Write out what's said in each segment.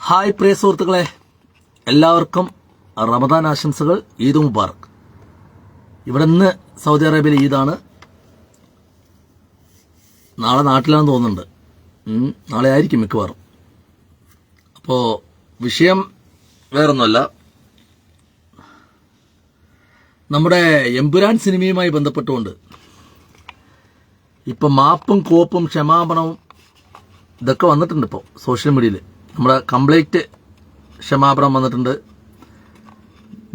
Hi പ്രിയ സുഹൃത്തുക്കളെ, എല്ലാവർക്കും റമദാൻ ആശംസകൾ. ഈദ് മുബാറക്. ഇവിടെ ഇന്ന് സൗദി അറേബ്യയിൽ ഈദാണ്. നാളെ നാട്ടിലാണെന്ന് തോന്നുന്നുണ്ട്. നാളെ ആയിരിക്കും മിക്കവാറും. അപ്പോൾ വിഷയം വേറൊന്നുമല്ല, നമ്മുടെ എമ്പുരാൻ സിനിമയുമായി ബന്ധപ്പെട്ടുകൊണ്ട് ഇപ്പം മാപ്പും കോപ്പും ക്ഷമാപണവും ഇതൊക്കെ വന്നിട്ടുണ്ട്. ഇപ്പോൾ സോഷ്യൽ മീഡിയയിൽ നമ്മുടെ കംപ്ലീറ്റ് ക്ഷമാപണം വന്നിട്ടുണ്ട്,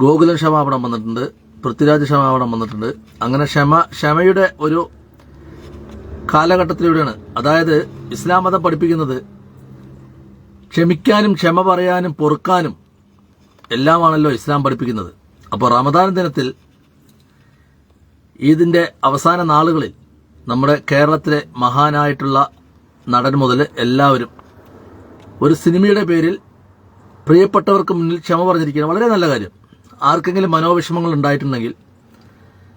ഗോകുലം ക്ഷമാപണം വന്നിട്ടുണ്ട്, പൃഥ്വിരാജ് ക്ഷമാപണം വന്നിട്ടുണ്ട്. അങ്ങനെ ക്ഷമയുടെ ഒരു കാലഘട്ടത്തിലൂടെയാണ്. അതായത് ഇസ്ലാം മതം പഠിപ്പിക്കുന്നത് ക്ഷമിക്കാനും ക്ഷമ പറയാനും പൊറുക്കാനും എല്ലാമാണല്ലോ ഇസ്ലാം പഠിപ്പിക്കുന്നത്. അപ്പോൾ റമദാൻ ദിനത്തിൽ ഈദിന്റെ അവസാന നാളുകളിൽ നമ്മുടെ കേരളത്തിലെ മഹാനായിട്ടുള്ള നടൻ മുതൽ എല്ലാവരും ഒരു സിനിമയുടെ പേരിൽ പ്രിയപ്പെട്ടവർക്ക് മുന്നിൽ ക്ഷമ പറഞ്ഞിരിക്കുകയാണ്. വളരെ നല്ല കാര്യം. ആർക്കെങ്കിലും മനോവിഷമങ്ങൾ ഉണ്ടായിട്ടുണ്ടെങ്കിൽ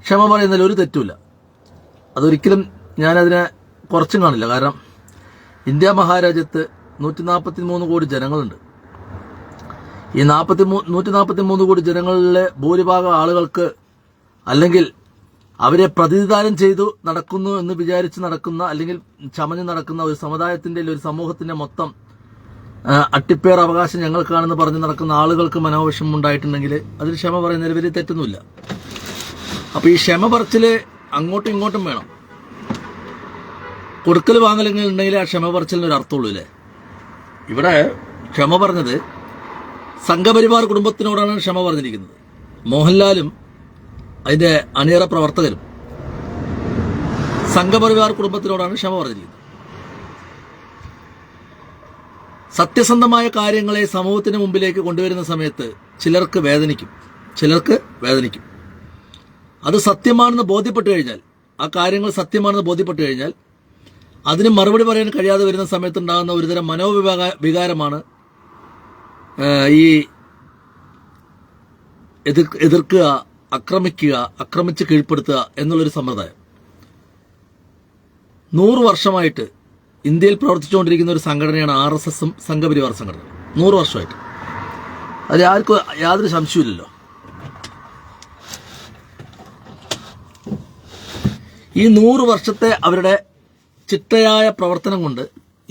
ക്ഷമ പറയുന്നതിൽ ഒരു തെറ്റുമില്ല. അതൊരിക്കലും ഞാനതിനെ കുറച്ചും കാണില്ല. കാരണം ഇന്ത്യ മഹാരാജ്യത്ത് 143 കോടി ജനങ്ങളുണ്ട്. ഈ 143 കോടി ജനങ്ങളിലെ ഭൂരിഭാഗം ആളുകൾക്ക്, അല്ലെങ്കിൽ അവരെ പ്രതിനിധാനം ചെയ്തു നടക്കുന്നു എന്ന് വിചാരിച്ച് നടക്കുന്ന, അല്ലെങ്കിൽ ചമഞ്ഞ് നടക്കുന്ന ഒരു സമുദായത്തിന്റെ, ഒരു സമൂഹത്തിന്റെ മൊത്തം അട്ടിപ്പേർ അവകാശം ഞങ്ങൾക്കാണെന്ന് പറഞ്ഞ് നടക്കുന്ന ആളുകൾക്ക് മനോവിഷമം ഉണ്ടായിട്ടുണ്ടെങ്കിൽ അതിൽ ക്ഷമ പറയുന്നതിൽ വലിയ തെറ്റൊന്നുമില്ല. അപ്പൊ ഈ ക്ഷമ പറച്ചില് അങ്ങോട്ടും ഇങ്ങോട്ടും വേണം. കൊടുക്കൽ വാങ്ങലെങ്കിൽ ഉണ്ടെങ്കിൽ ആ ക്ഷമ പറച്ചിലിന് ഒരു അർത്ഥമുള്ളൂ അല്ലേ. ഇവിടെ ക്ഷമ പറഞ്ഞത് സംഘപരിവാർ കുടുംബത്തിനോടാണ് ക്ഷമ പറഞ്ഞിരിക്കുന്നത്. മോഹൻലാലും അതിന്റെ അണിയറ പ്രവർത്തകരും സംഘപരിവാർ കുടുംബത്തിനോടാണ് ക്ഷമ പറഞ്ഞിരിക്കുന്നത്. സത്യസന്ധമായ കാര്യങ്ങളെ സമൂഹത്തിന് മുമ്പിലേക്ക് കൊണ്ടുവരുന്ന സമയത്ത് ചിലർക്ക് വേദനിക്കും. അത് സത്യമാണെന്ന് ബോധ്യപ്പെട്ടു കഴിഞ്ഞാൽ, ആ കാര്യങ്ങൾ സത്യമാണെന്ന് ബോധ്യപ്പെട്ടു കഴിഞ്ഞാൽ അതിന് മറുപടി പറയാൻ കഴിയാതെ വരുന്ന സമയത്തുണ്ടാകുന്ന ഒരുതരം വികാരമാണ് ഈ എതിർക്കുക, ആക്രമിക്കുക, ആക്രമിച്ച് കീഴ്പ്പെടുത്തുക എന്നുള്ളൊരു സമ്പ്രദായം. 100 വർഷമായിട്ട് ഇന്ത്യയിൽ പ്രവർത്തിച്ചുകൊണ്ടിരിക്കുന്ന ഒരു സംഘടനയാണ് RSSഉം സംഘപരിവാർ സംഘടന. 100 വർഷമായിട്ട്. അതിൽ ആർക്കും യാതൊരു സംശയമില്ലല്ലോ. ഈ 100 വർഷത്തെ അവരുടെ ചിട്ടയായ പ്രവർത്തനം കൊണ്ട്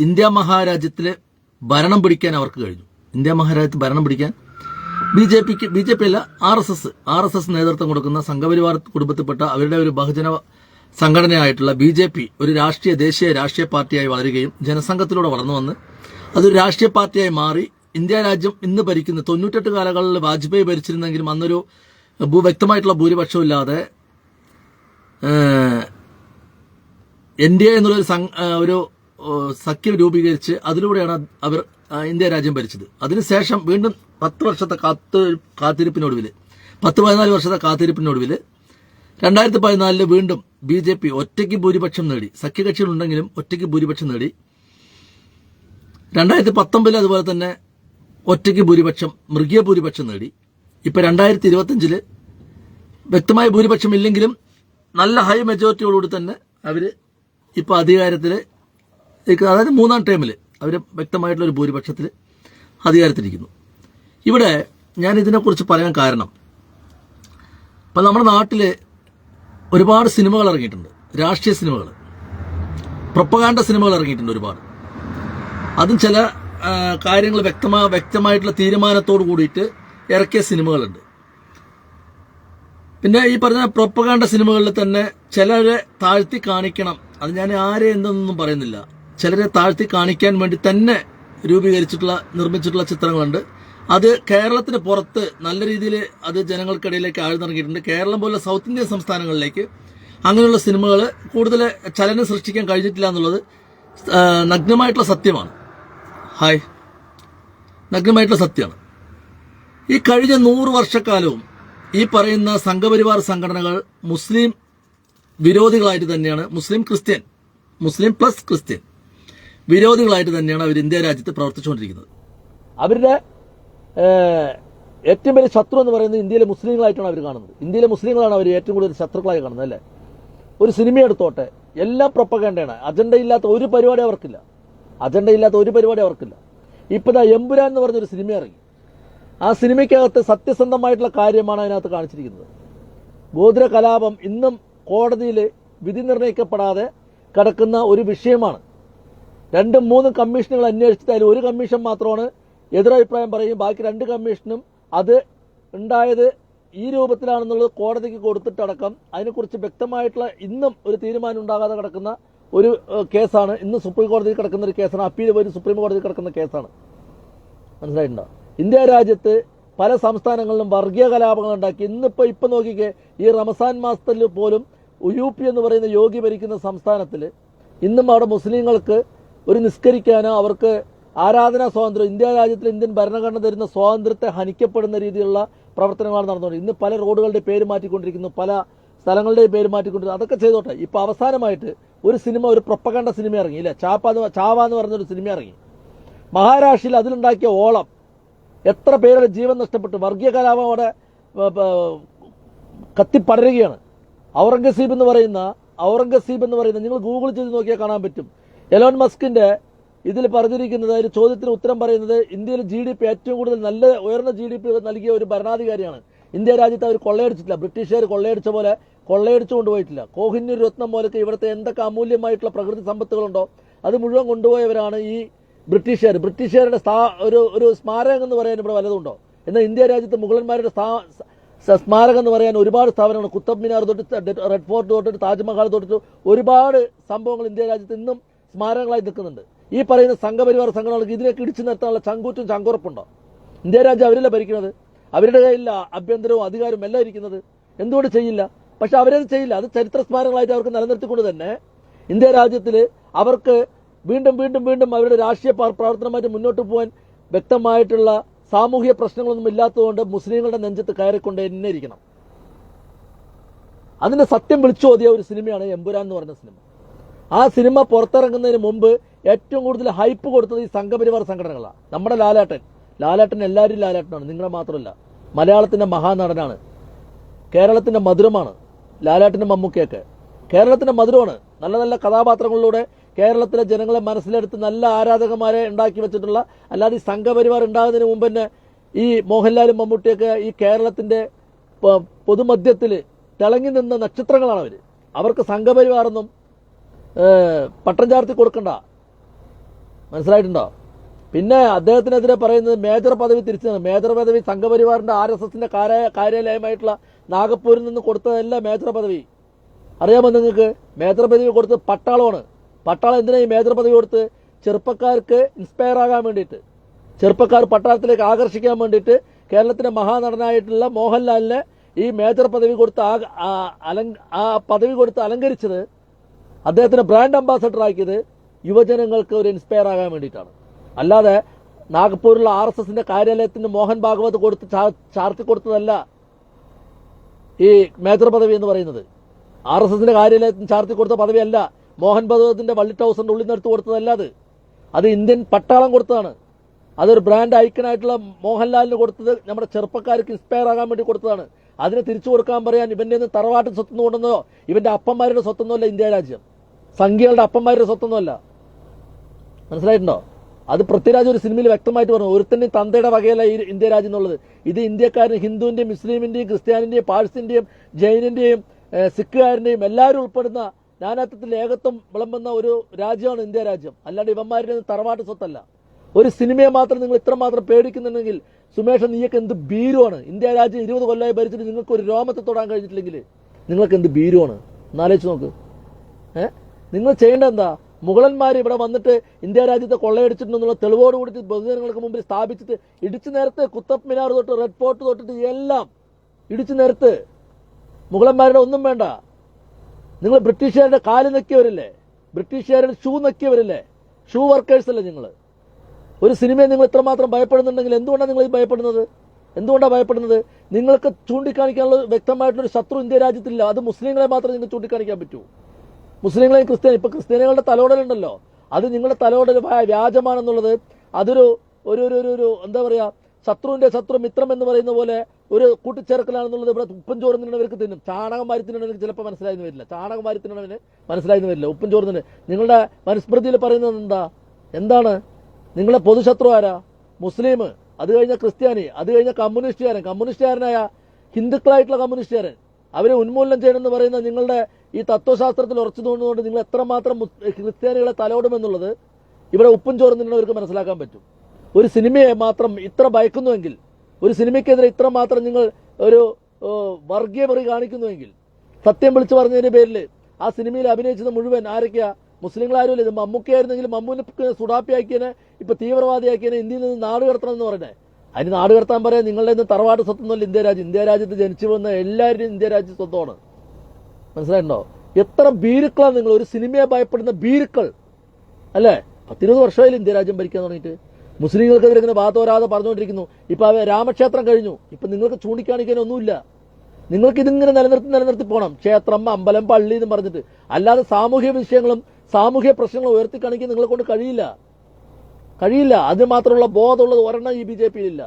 ഇന്ത്യ മഹാരാജ്യത്തിൽ ഭരണം പിടിക്കാൻ അവർക്ക് കഴിഞ്ഞു. ഇന്ത്യ മഹാരാജ്യത്ത് ഭരണം പിടിക്കാൻ ബി ജെ പി അല്ല, RSS നേതൃത്വം കൊടുക്കുന്ന സംഘപരിവാർ കുടുംബത്തിൽപ്പെട്ട അവരുടെ ഒരു ബഹുജന സംഘടനയായിട്ടുള്ള BJP ഒരു ദേശീയ രാഷ്ട്രീയ പാർട്ടിയായി വളരുകയും ജനസംഘത്തിലൂടെ വളർന്നു വന്ന് അതൊരു രാഷ്ട്രീയ പാർട്ടിയായി മാറി ഇന്ത്യ രാജ്യം ഇന്ന് ഭരിക്കുന്ന 98 കാലങ്ങളിൽ വാജ്പേയി ഭരിച്ചിരുന്നെങ്കിലും അന്നൊരു വ്യക്തമായിട്ടുള്ള ഭൂരിപക്ഷമില്ലാതെ NDA എന്നുള്ളൊരു ഒരു സഖ്യം രൂപീകരിച്ച് അതിലൂടെയാണ് അവർ ഇന്ത്യ രാജ്യം ഭരിച്ചത്. അതിനുശേഷം വീണ്ടും 10 വർഷത്തെ കാത്തിരിപ്പിനൊടുവിൽ 14 വർഷത്തെ കാത്തിരിപ്പിനൊടുവിൽ 2014 വീണ്ടും BJP ഒറ്റയ്ക്ക് ഭൂരിപക്ഷം നേടി. സഖ്യകക്ഷികളുണ്ടെങ്കിലും ഒറ്റയ്ക്ക് ഭൂരിപക്ഷം നേടി. 2019 അതുപോലെ തന്നെ ഒറ്റയ്ക്ക് ഭൂരിപക്ഷം, മൃഗീയ ഭൂരിപക്ഷം നേടി. ഇപ്പൊ 2025 വ്യക്തമായ ഭൂരിപക്ഷം ഇല്ലെങ്കിലും നല്ല ഹൈ മെജോറിറ്റിയോടുകൂടി തന്നെ അവര് ഇപ്പൊ അധികാരത്തില്, അതായത് 3ാം ടേമില് അവര് വ്യക്തമായിട്ടുള്ള ഒരു ഭൂരിപക്ഷത്തിൽ അധികാരത്തിലിരിക്കുന്നു. ഇവിടെ ഞാൻ ഇതിനെക്കുറിച്ച് പറയാൻ കാരണം, ഇപ്പൊ നമ്മുടെ നാട്ടില് ഒരുപാട് സിനിമകൾ ഇറങ്ങിയിട്ടുണ്ട്. രാഷ്ട്രീയ സിനിമകൾ, പ്രൊപ്പഗാൻഡ സിനിമകൾ ഇറങ്ങിയിട്ടുണ്ട് ഒരുപാട്. അതും ചില കാര്യങ്ങൾ വ്യക്തമായിട്ടുള്ള തീരുമാനത്തോട് കൂടിയിട്ട് ഇറക്കിയ സിനിമകളുണ്ട്. പിന്നെ ഈ പറഞ്ഞ പ്രൊപ്പഗാൻഡ സിനിമകളിൽ തന്നെ ചിലരെ താഴ്ത്തി കാണിക്കണം, അത് ഞാൻ ആരെ എന്തെന്നൊന്നും പറയുന്നില്ല, ചിലരെ താഴ്ത്തി കാണിക്കാൻ വേണ്ടി തന്നെ നിർമ്മിച്ചിട്ടുള്ള ചിത്രങ്ങളുണ്ട്. അത് കേരളത്തിന് പുറത്ത് നല്ല രീതിയിൽ അത് ജനങ്ങൾക്കിടയിലേക്ക് ആഴ്ന്നിറങ്ങിയിട്ടുണ്ട്. കേരളം പോലെ സൗത്ത് ഇന്ത്യൻ സംസ്ഥാനങ്ങളിലേക്ക് അങ്ങനെയുള്ള സിനിമകൾ കൂടുതൽ ചലനം സൃഷ്ടിക്കാൻ കഴിഞ്ഞിട്ടില്ല എന്നുള്ളത് നഗ്നമായിട്ടുള്ള സത്യമാണ്. നഗ്നമായിട്ടുള്ള സത്യമാണ്. ഈ കഴിഞ്ഞ 100 വർഷക്കാലവും ഈ പറയുന്ന സംഘപരിവാർ സംഘടനകൾ മുസ്ലിം വിരോധികളായിട്ട് തന്നെയാണ്, മുസ്ലിം പ്ലസ് ക്രിസ്ത്യൻ വിരോധികളായിട്ട് തന്നെയാണ് അവർ ഇന്ത്യ രാജ്യത്ത് പ്രവർത്തിച്ചുകൊണ്ടിരിക്കുന്നത്. അവരുടെ ഏറ്റവും വലിയ ശത്രു എന്ന് പറയുന്നത് ഇന്ത്യയിലെ മുസ്ലിങ്ങളായിട്ടാണ് അവർ കാണുന്നത്. ഇന്ത്യയിലെ മുസ്ലിങ്ങളാണ് അവർ ഏറ്റവും കൂടുതൽ ശത്രുക്കളായി കാണുന്നത് അല്ലേ. ഒരു സിനിമ എടുത്തോട്ടെ, എല്ലാം പ്രൊപ്പഗാൻഡയാണ്. അജണ്ടയില്ലാത്ത ഒരു പരിപാടി അവർക്കില്ല. ഇപ്പൊ എമ്പുരാൻ എന്ന് പറഞ്ഞൊരു സിനിമ ഇറങ്ങി. ആ സിനിമയ്ക്കകത്ത് സത്യസന്ധമായിട്ടുള്ള കാര്യമാണ് അതിനകത്ത് കാണിച്ചിരിക്കുന്നത്. ഗോത്ര കലാപം ഇന്നും കോടതിയിൽ വിധി നിർണ്ണയിക്കപ്പെടാതെ കിടക്കുന്ന ഒരു വിഷയമാണ്. 2-3 കമ്മീഷനുകൾ അന്വേഷിച്ചിട്ട് അതിൽ ഒരു കമ്മീഷൻ മാത്രമാണ് എതിരഭിപ്രായം പറയും. ബാക്കി 2 കമ്മീഷനും അത് ഉണ്ടായത് ഈ രൂപത്തിലാണെന്നുള്ളത് കോടതിക്ക് കൊടുത്തിട്ടടക്കം അതിനെക്കുറിച്ച് വ്യക്തമായിട്ടുള്ള ഇന്നും ഒരു തീരുമാനം ഉണ്ടാകാതെ കിടക്കുന്ന ഒരു കേസാണ്. ഇന്ന് സുപ്രീം കോടതിയിൽ കിടക്കുന്ന ഒരു കേസാണ്. അപ്പീൽ പോയി സുപ്രീം കോടതിയിൽ കിടക്കുന്ന കേസാണ്. മനസ്സിലായിട്ടുണ്ടോ? ഇന്ത്യ രാജ്യത്ത് പല സംസ്ഥാനങ്ങളിലും വർഗീയ കലാപങ്ങൾ ഉണ്ടാക്കി. ഇപ്പൊ നോക്കിക്കേ, ഈ റമസാൻ മാസത്തിൽ പോലും UP എന്ന് പറയുന്ന യോഗി ഭരിക്കുന്ന സംസ്ഥാനത്തിൽ ഇന്നും അവിടെ മുസ്ലിങ്ങൾക്ക് ഒരു നിസ്കരിക്കാനോ അവർക്ക് ആരാധനാ സ്വാതന്ത്ര്യം, ഇന്ത്യ രാജ്യത്തിൽ ഇന്ത്യൻ ഭരണഘടന തരുന്ന സ്വാതന്ത്ര്യത്തെ ഹനിക്കപ്പെടുന്ന രീതിയിലുള്ള പ്രവർത്തനങ്ങളാണ് നടന്നുകൊണ്ടിരിക്കുന്നത്. ഇന്ന് പല റോഡുകളുടെ പേര് മാറ്റിക്കൊണ്ടിരിക്കുന്നു, പല സ്ഥലങ്ങളുടെ പേര് മാറ്റിക്കൊണ്ടിരിക്കുന്നു. അതൊക്കെ ചെയ്തോട്ടെ. ഇപ്പൊ അവസാനമായിട്ട് ഒരു സിനിമ, ഒരു പ്രൊപ്പഗണ്ട സിനിമ ഇറങ്ങി, ഇല്ല ചാവ എന്ന് പറഞ്ഞൊരു സിനിമ ഇറങ്ങി. മഹാരാഷ്ട്രയിൽ അതിലുണ്ടാക്കിയ ഓളം എത്ര പേരുടെ ജീവൻ നഷ്ടപ്പെട്ടു. വർഗീയ കലാപം അവിടെ കത്തിപ്പടരുകയാണ്. ഔറംഗസീബ് എന്ന് പറയുന്ന നിങ്ങൾ ഗൂഗിൾ ചെയ്ത് നോക്കിയാൽ കാണാൻ പറ്റും. എലോൺ മസ്കിന്റെ ഇതിൽ പറഞ്ഞിരിക്കുന്നത്, ഒരു ചോദ്യത്തിന് ഉത്തരം പറയുന്നത്, ഇന്ത്യയിൽ GDP ഏറ്റവും കൂടുതൽ നല്ല ഉയർന്ന GDP നൽകിയ ഒരു ഭരണാധികാരിയാണ്. ഇന്ത്യ രാജ്യത്ത് അവർ കൊള്ളയടിച്ചിട്ടില്ല. ബ്രിട്ടീഷുകാർ കൊള്ളയടിച്ച പോലെ കൊള്ളയടിച്ചു കൊണ്ടുപോയിട്ടില്ല. കോഹിന്നൂർ രത്നം പോലൊക്കെ ഇവിടുത്തെ എന്തൊക്കെ അമൂല്യമായിട്ടുള്ള പ്രകൃതി സമ്പത്തുകളുണ്ടോ അത് മുഴുവൻ കൊണ്ടുപോയവരാണ് ഈ ബ്രിട്ടീഷുകാർ. ബ്രിട്ടീഷുകാരുടെ ഒരു സ്മാരകം എന്ന് പറയാൻ ഇവിടെ വല്ലതുണ്ടോ? എന്നാൽ ഇന്ത്യ രാജ്യത്ത് മുഗളന്മാരുടെ സ്മാരകം എന്ന് പറയാൻ ഒരുപാട് സ്ഥാപനങ്ങൾ, കുത്തബ് മിനാർ തൊട്ടിട്ട് റെഡ് ഫോർട്ട് തൊട്ടിട്ട് താജ്മഹൽ തൊട്ടിട്ട് ഒരുപാട് സംഭവങ്ങൾ ഇന്ത്യ രാജ്യത്ത് ഇന്നും സ്മാരകങ്ങളായി നിൽക്കുന്നുണ്ട്. ഈ പറയുന്ന സംഘപരിവാർ സംഘടനകൾക്ക് ഇതിലേക്ക് ഇടിച്ചു നിർത്താനുള്ള ചങ്കൂറ്റും ചങ്കുറപ്പുണ്ടോ? ഇന്ത്യ രാജ്യം അവരല്ലേ ഭരിക്കുന്നത്? അവരുടെ കയ്യില്ല ആഭ്യന്തരവും അധികാരവും എല്ലാം ഇരിക്കുന്നത്. എന്തുകൊണ്ട് ചെയ്യില്ല? പക്ഷെ അവരത് ചെയ്യില്ല. അത് ചരിത്ര സ്മാരകങ്ങളായിട്ട് അവർക്ക് നിലനിർത്തിക്കൊണ്ട് തന്നെ ഇന്ത്യ രാജ്യത്തിൽ അവർക്ക് വീണ്ടും അവരുടെ രാഷ്ട്രീയ പ്രവർത്തനമായിട്ട് മുന്നോട്ട് പോകാൻ വ്യക്തമായിട്ടുള്ള സാമൂഹിക പ്രശ്നങ്ങളൊന്നും ഇല്ലാത്തതുകൊണ്ട് മുസ്ലിങ്ങളുടെ നെഞ്ചത്ത് കയറിക്കൊണ്ട് തന്നെ ഇരിക്കണം. അതിന്റെ സത്യം വിളിച്ചോതിയ ഒരു സിനിമയാണ് എമ്പുരാൻ എന്ന് പറഞ്ഞ സിനിമ. ആ സിനിമ പുറത്തിറങ്ങുന്നതിന് മുമ്പ് ഏറ്റവും കൂടുതൽ ഹൈപ്പ് കൊടുത്തത് ഈ സംഘപരിവാർ സംഘടനകളാണ്. നമ്മുടെ ലാലേട്ടൻ എല്ലാവരും ലാലേട്ടനാണ്, നിങ്ങളെ മാത്രമല്ല. മലയാളത്തിന്റെ മഹാനടനാണ്, കേരളത്തിന്റെ മധുരമാണ് ലാലേട്ടന്റെ മമ്മൂക്കയൊക്കെ. കേരളത്തിന്റെ മധുരമാണ്. നല്ല നല്ല കഥാപാത്രങ്ങളിലൂടെ കേരളത്തിലെ ജനങ്ങളെ മനസ്സിലെടുത്ത് നല്ല ആരാധകന്മാരെ ഉണ്ടാക്കി വെച്ചിട്ടുള്ള, അല്ലാതെ ഈ സംഘപരിവാർ ഉണ്ടാകുന്നതിന് മുമ്പ് തന്നെ ഈ മോഹൻലാലും മമ്മൂട്ടിയൊക്കെ ഈ കേരളത്തിന്റെ പൊതുമധ്യത്തിൽ തിളങ്ങി നിന്ന നക്ഷത്രങ്ങളാണ് അവർ. അവർക്ക് സംഘപരിവാറൊന്നും പട്ടം ചാർത്തി കൊടുക്കണ്ട. മനസ്സിലായിട്ടുണ്ടോ? പിന്നെ അദ്ദേഹത്തിനെതിരെ പറയുന്നത് മേജർ പദവി തിരിച്ചതാണ്. മേജർ പദവി സംഘപരിവാറിന്റെ RSSന്റെ കാര്യാലയമായിട്ടുള്ള നാഗപ്പൂരിൽ നിന്ന് കൊടുത്തതല്ല മേജർ പദവി. അറിയാമോ നിങ്ങൾക്ക്? മേജർ പദവി കൊടുത്തത് പട്ടാളമാണ്. പട്ടാളം എന്തിനാ ഈ മേജർ പദവി കൊടുത്ത്? ചെറുപ്പക്കാർക്ക് ഇൻസ്പയർ ആകാൻ വേണ്ടിയിട്ട്, ചെറുപ്പക്കാർ പട്ടാളത്തിലേക്ക് ആകർഷിക്കാൻ വേണ്ടിയിട്ട് കേരളത്തിന്റെ മഹാനടനായിട്ടുള്ള മോഹൻലാലിനെ ഈ മേജർ പദവി കൊടുത്ത് ആ പദവി കൊടുത്ത് അലങ്കരിച്ചത്, അദ്ദേഹത്തിന് ബ്രാൻഡ് അംബാസഡർ ആക്കിയത് യുവജനങ്ങൾക്ക് ഒരു ഇൻസ്പയർ ആകാൻ വേണ്ടിയിട്ടാണ്. അല്ലാതെ നാഗ്പൂരിലുള്ള RSSന്റെ കാര്യാലയത്തിന് മോഹൻ ഭാഗവത് കൊടുത്ത് ചാർത്തി കൊടുത്തതല്ല ഈ മേജർ പദവി എന്ന് പറയുന്നത്. RSSന്റെ കാര്യാലയത്തിന് ചാർത്തി കൊടുത്ത പദവിയല്ല. മോഹൻ ഭാഗവതിന്റെ വള്ളിട്ട് ഹൗസിന്റെ ഉള്ളിൽ നിന്ന് എടുത്ത് കൊടുത്തതല്ല. അത് ഇന്ത്യൻ പട്ടാളം കൊടുത്തതാണ്. അതൊരു ബ്രാൻഡ് ഐക്കണായിട്ടുള്ള മോഹൻലാലിന് കൊടുത്തത് നമ്മുടെ ചെറുപ്പക്കാർക്ക് ഇൻസ്പയർ ആകാൻ വേണ്ടി കൊടുത്തതാണ്. അതിനെ തിരിച്ചു കൊടുക്കാൻ പറയാൻ ഇവന്റെ തറവാട്ട് സ്വത്തൊന്നും കൊണ്ടെന്നോ ഇവന്റെ അപ്പന്മാരുടെ സ്വത്തൊന്നും അല്ല ഇന്ത്യ രാജ്യം. സംഘികളുടെ അപ്പന്മാരുടെ സ്വത്തൊന്നുമല്ല. മനസ്സിലായിട്ടുണ്ടോ? അത് പൃഥ്വിരാജ് ഒരു സിനിമയിൽ വ്യക്തമായിട്ട് പറഞ്ഞു. ഒരുത്തന്റെയും തന്തയുടെ വകയല്ല ഈ ഇന്ത്യ രാജ്യം എന്നുള്ളത്. ഇത് ഇന്ത്യക്കാരൻ ഹിന്ദുവിന്റെയും മുസ്ലിമിന്റെയും ക്രിസ്ത്യാനിന്റെയും പാഴ്സിന്റെയും ജൈനന്റെയും സിഖുകാരന്റെയും എല്ലാവരും ഉൾപ്പെടുന്ന നാനാത്വത്തിൽ ഏകത്വം വിളമ്പുന്ന ഒരു രാജ്യമാണ് ഇന്ത്യ രാജ്യം. അല്ലാണ്ട് ഇവന്മാരുടെ തറവാട്ട് സ്വത്തല്ല. ഒരു സിനിമയെ മാത്രം നിങ്ങൾ ഇത്രമാത്രം പേടിക്കുന്നുണ്ടെങ്കിൽ സുമേഷ്, നീയൊക്കെ എന്ത് ഭീരുവാണ്. ഇന്ത്യ രാജ്യം 20 കൊല്ലമായി ഭരിച്ചിട്ട് നിങ്ങൾക്ക് ഒരു രോമത്തെ തൊടാൻ കഴിഞ്ഞിട്ടില്ലെങ്കിൽ നിങ്ങൾക്ക് എന്ത് ഭീരുവാണ്. എന്നാലോചിച്ച് നോക്ക്. നിങ്ങൾ ചെയ്യേണ്ടത് എന്താ? മുഗളന്മാർ ഇവിടെ വന്നിട്ട് ഇന്ത്യ രാജ്യത്തെ കൊള്ളയടിച്ചിട്ടുണ്ടെന്നുള്ള തെളിവോടുകൂടി ബഹുജനങ്ങൾക്ക് മുമ്പിൽ സ്ഥാപിച്ചിട്ട് ഇടിച്ചു നേരത്ത് കുത്തബ് മിനാർ തൊട്ട് റെഡ് ഫോർട്ട് തൊട്ടിട്ട് എല്ലാം ഇടിച്ചു നേരത്ത്. മുഗളന്മാരുടെ ഒന്നും വേണ്ട. നിങ്ങൾ ബ്രിട്ടീഷുകാരുടെ കാല് നക്കിയവരല്ലേ? ബ്രിട്ടീഷുകാരുടെ ഷൂ നക്കിയവരല്ലേ? ഷൂ വർക്കേഴ്സ് അല്ലേ നിങ്ങൾ? ഒരു സിനിമയെ നിങ്ങൾ ഇത്രമാത്രം ഭയപ്പെടുന്നുണ്ടെങ്കിൽ എന്തുകൊണ്ടാണ് നിങ്ങൾ ഈ ഭയപ്പെടുന്നത്? എന്തുകൊണ്ടാണ് ഭയപ്പെടുന്നത്? നിങ്ങൾക്ക് ചൂണ്ടിക്കാണിക്കാനുള്ള വ്യക്തമായിട്ടുള്ളൊരു ശത്രു ഇന്ത്യ രാജ്യത്തില്ല. അത് മുസ്ലിങ്ങളെ മാത്രമേ നിങ്ങൾക്ക് ചൂണ്ടിക്കാണിക്കാൻ പറ്റൂ. മുസ്ലിങ്ങളെയും ഇപ്പൊ ക്രിസ്ത്യാനികളുടെ തലോടലുണ്ടല്ലോ, അത് നിങ്ങളുടെ തലോടൽ വ്യാജമാണെന്നുള്ളത് അതൊരു ഒരു എന്താ പറയാ, ശത്രുവിന്റെ ശത്രു മിത്രം എന്ന് പറയുന്ന പോലെ ഒരു കൂട്ടിച്ചേർക്കലാണെന്നുള്ളത്. ഇവിടെ ഉപ്പൻ ചോറ് തിന്നവർക്ക് തിന്നും, ചാണകം വാരി തിന്നവർക്ക് ചിലപ്പോൾ മനസ്സിലായെന്ന് വരില്ല. ചാണകം വാരി തിന്നവന് മനസ്സിലായെന്ന് ഉപ്പൻ ചോറ് തിന്നെ. നിങ്ങളുടെ മനുസ്മൃതിയിൽ പറയുന്നത് എന്താണ്? നിങ്ങളെ പൊതുശത്രു ആരാ? മുസ്ലിം, അത് കഴിഞ്ഞ ക്രിസ്ത്യാനി, അത് കഴിഞ്ഞ കമ്മ്യൂണിസ്റ്റുകാരനായ ഹിന്ദുക്കളായിട്ടുള്ള കമ്മ്യൂണിസ്റ്റുകാരൻ, അവരെ ഉന്മൂലനം ചെയ്യണമെന്ന് പറയുന്ന നിങ്ങളുടെ ഈ തത്വശാസ്ത്രത്തിൽ ഉറച്ചു തോന്നുന്നതുകൊണ്ട് നിങ്ങൾ എത്രമാത്രം ക്രിസ്ത്യാനികളെ തലോടുമെന്നുള്ളത് ഇവിടെ ഉപ്പും ചോറും നിന്നവർക്ക് മനസ്സിലാക്കാൻ പറ്റും. ഒരു സിനിമയെ മാത്രം ഇത്ര ഭയക്കുന്നുവെങ്കിൽ, ഒരു സിനിമയ്ക്കെതിരെ ഇത്ര മാത്രം നിങ്ങൾ ഒരു വർഗീയ വെറി കാണിക്കുന്നുവെങ്കിൽ, സത്യം വിളിച്ചു പറഞ്ഞതിന്റെ പേരിൽ ആ സിനിമയിൽ അഭിനയിച്ചത് മുഴുവൻ ആരൊക്കെയാ? മുസ്ലിങ്ങളാരുമില്ല. ഇത് മമ്മൂക്കയായിരുന്നെങ്കിൽ മമ്മൂനെ സുഡാപ്പിയാക്കിയതിനെ ഇപ്പൊ തീവ്രവാദിയാക്കിയതിനെ ഇന്ത്യയിൽ നിന്ന് നാട് കടത്തണം എന്ന് പറഞ്ഞേ. അതിന് നാട് കടത്താൻ പറയാൻ നിങ്ങളുടെ ഇന്ന് തറവാട് സ്വത്തൊന്നുമല്ല ഇന്ത്യ രാജ്യം. ഇന്ത്യ രാജ്യത്ത് ജനിച്ചു വന്ന എല്ലാവരുടെയും ഇന്ത്യ രാജ്യ സ്വന്തമാണ്. മനസ്സിലായിട്ടുണ്ടോ? എത്ര ഭീരുക്കളാണ് നിങ്ങൾ, ഒരു സിനിമയെ ഭയപ്പെടുന്ന ഭീരുക്കൾ അല്ലേ? 10-20 വർഷമായാലും ഇന്ത്യ രാജ്യം ഭരിക്കാൻ തുടങ്ങിയിട്ട് മുസ്ലിങ്ങൾക്കെതിരെ ഇങ്ങനെ ഭാഗത്തോരാതെ പറഞ്ഞുകൊണ്ടിരിക്കുന്നു. ഇപ്പൊ രാമക്ഷേത്രം കഴിഞ്ഞു, ഇപ്പൊ നിങ്ങൾക്ക് ചൂണ്ടിക്കാണിക്കാനൊന്നുമില്ല. നിങ്ങൾക്ക് ഇതിങ്ങനെ നിലനിർത്തി പോകണം. ക്ഷേത്രം, അമ്പലം, പള്ളി എന്ന് പറഞ്ഞിട്ട്. അല്ലാതെ സാമൂഹ്യ വിഷയങ്ങളും സാമൂഹ്യ പ്രശ്നങ്ങളും ഉയർത്തി കാണിക്കാൻ നിങ്ങളെ കൊണ്ട് കഴിയില്ല. അത് മാത്രമുള്ള ബോധമുള്ളത് ഒരെണ്ണം ഈ BJP-യിലില്ല.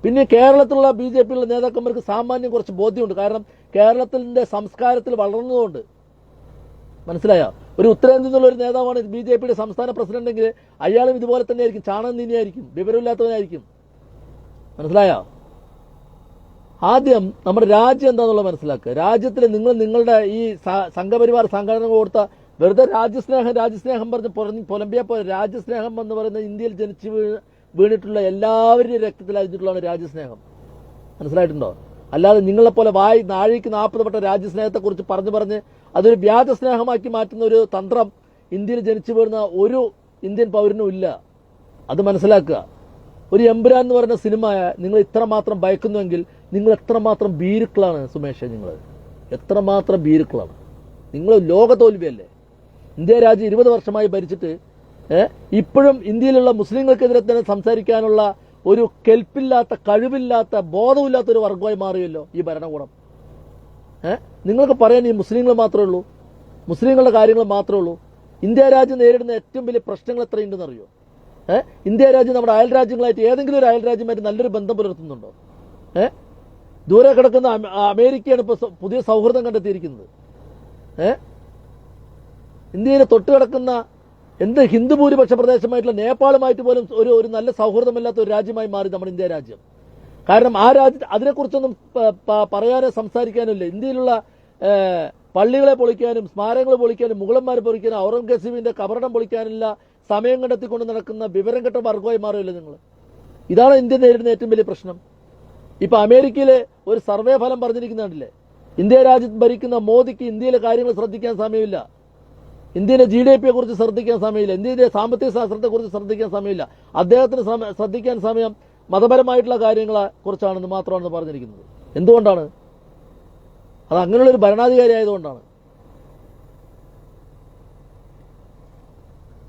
പിന്നെ കേരളത്തിലുള്ള BJP-യിലുള്ള നേതാക്കന്മാർക്ക് സാമാന്യം കുറച്ച് ബോധ്യമുണ്ട്. കാരണം കേരളത്തിന്റെ സംസ്കാരത്തിൽ വളർന്നതുകൊണ്ട്. മനസ്സിലായോ? ഒരു ഉത്തരേന്ത്യയിൽ നിന്നുള്ള ഒരു നേതാവാണ് BJP-യുടെ സംസ്ഥാന പ്രസിഡന്റ് എങ്കിൽ അയാളും ഇതുപോലെ തന്നെ ആയിരിക്കും, ചാണകം നീനിയായിരിക്കും, വിവരമില്ലാത്തവനായിരിക്കും. മനസ്സിലായോ? ആദ്യം നമ്മുടെ രാജ്യം എന്താണെന്നുള്ളത് മനസ്സിലാക്കുക. രാജ്യത്തിൽ നിങ്ങൾ നിങ്ങളുടെ ഈ സംഘപരിവാർ സംഘടനകൾ കൊടുത്ത വെറുതെ രാജ്യസ്നേഹം പറഞ്ഞ് പുലമ്പിയ പോലെ, രാജ്യസ്നേഹം എന്ന് പറയുന്നത് ഇന്ത്യയിൽ ജനിച്ചു വീണിട്ടുള്ള എല്ലാവരുടെയും രക്തത്തിൽ അരിഞ്ഞിട്ടുള്ളതാണ് രാജ്യസ്നേഹം. മനസ്സിലായിട്ടുണ്ടോ? അല്ലാതെ നിങ്ങളെപ്പോലെ നാഴിക്ക് 40 വട്ടം രാജ്യസ്നേഹത്തെക്കുറിച്ച് പറഞ്ഞ് അതൊരു വ്യാജ സ്നേഹമാക്കി മാറ്റുന്ന ഒരു തന്ത്രം ഇന്ത്യയിൽ ജനിച്ചു വീഴുന്ന ഒരു ഇന്ത്യൻ പൗരനും ഇല്ല. അത് മനസ്സിലാക്കുക. ഒരു എമ്പുരാൻ എന്ന് പറയുന്ന സിനിമ നിങ്ങൾ ഇത്രമാത്രം ഭയക്കുന്നുവെങ്കിൽ നിങ്ങൾ എത്രമാത്രം ഭീരുക്കളാണ് സുമേഷ്. നിങ്ങൾ എത്രമാത്രം ഭീരുക്കളാണ്. നിങ്ങൾ ലോക തോൽവിയല്ലേ? ഇന്ത്യ രാജ്യം 20 വർഷമായി ഭരിച്ചിട്ട് ഇപ്പോഴും ഇന്ത്യയിലുള്ള മുസ്ലിങ്ങൾക്കെതിരെ തന്നെ സംസാരിക്കാനുള്ള ഒരു കെൽപ്പില്ലാത്ത, കഴിവില്ലാത്ത, ബോധമില്ലാത്ത ഒരു വർഗമായി മാറിയല്ലോ ഈ ഭരണകൂടം. നിങ്ങൾക്ക് പറയാൻ ഈ മുസ്ലിങ്ങൾ മാത്രമേ ഉള്ളൂ, മുസ്ലിങ്ങളുടെ കാര്യങ്ങൾ മാത്രമേ ഉള്ളൂ. ഇന്ത്യ രാജ്യം നേരിടുന്ന ഏറ്റവും വലിയ പ്രശ്നങ്ങൾ എത്രയുണ്ടെന്ന് അറിയോ? ഇന്ത്യ രാജ്യം നമ്മുടെ അയൽ രാജ്യങ്ങളായിട്ട് ഏതെങ്കിലും ഒരു അയൽ രാജ്യമായിട്ട് നല്ലൊരു ബന്ധം പുലർത്തുന്നുണ്ടോ? ദൂരെ കിടക്കുന്ന അമേരിക്കയാണ് ഇപ്പോൾ പുതിയ സൗഹൃദം കണ്ടെത്തിയിരിക്കുന്നത്. ഇന്ത്യയിലെ തൊട്ട് കിടക്കുന്ന എന്ത് ഹിന്ദു ഭൂരിപക്ഷ പ്രദേശമായിട്ടുള്ള നേപ്പാളുമായിട്ട് പോലും ഒരു നല്ല സൗഹൃദമില്ലാത്ത ഒരു രാജ്യമായി മാറി നമ്മുടെ ഇന്ത്യ രാജ്യം. കാരണം ആ രാജ്യത്ത് അതിനെക്കുറിച്ചൊന്നും പറയാനോ സംസാരിക്കാനോ ഇല്ല. ഇന്ത്യയിലുള്ള പള്ളികളെ പൊളിക്കാനും സ്മാരകങ്ങൾ പൊളിക്കാനും മുഗളന്മാരെ പൊളിക്കാനും ഔറംഗസീബിന്റെ കബറിടം പൊളിക്കാനില്ല സമയം കണ്ടെത്തിക്കൊണ്ട് നടക്കുന്ന വിവരം കെട്ട വർഗമായി മാറിയല്ലോ നിങ്ങൾ. ഇതാണ് ഇന്ത്യ നേരിടുന്ന ഏറ്റവും വലിയ പ്രശ്നം. ഇപ്പൊ അമേരിക്കയിലെ ഒരു സർവേ ഫലം പറഞ്ഞിരിക്കുന്നുണ്ടല്ലേ, ഇന്ത്യ രാജ്യത്ത് ഭരിക്കുന്ന മോദിക്ക് ഇന്ത്യയിലെ കാര്യങ്ങൾ ശ്രദ്ധിക്കാൻ സമയമില്ല, ഇന്ത്യയിലെ GDP-യെ കുറിച്ച് ശ്രദ്ധിക്കാൻ സമയമില്ല, ഇന്ത്യയിലെ സാമ്പത്തിക ശാസ്ത്രത്തെക്കുറിച്ച് ശ്രദ്ധിക്കാൻ സമയമില്ല. അദ്ദേഹത്തിന് ശ്രദ്ധിക്കാൻ സമയം മതപരമായിട്ടുള്ള കാര്യങ്ങളെ കുറിച്ചാണെന്ന് മാത്രമാണ് പറഞ്ഞിരിക്കുന്നത്. എന്തുകൊണ്ടാണ്? അത് അങ്ങനെയുള്ളൊരു ഭരണാധികാരി ആയതുകൊണ്ടാണ്.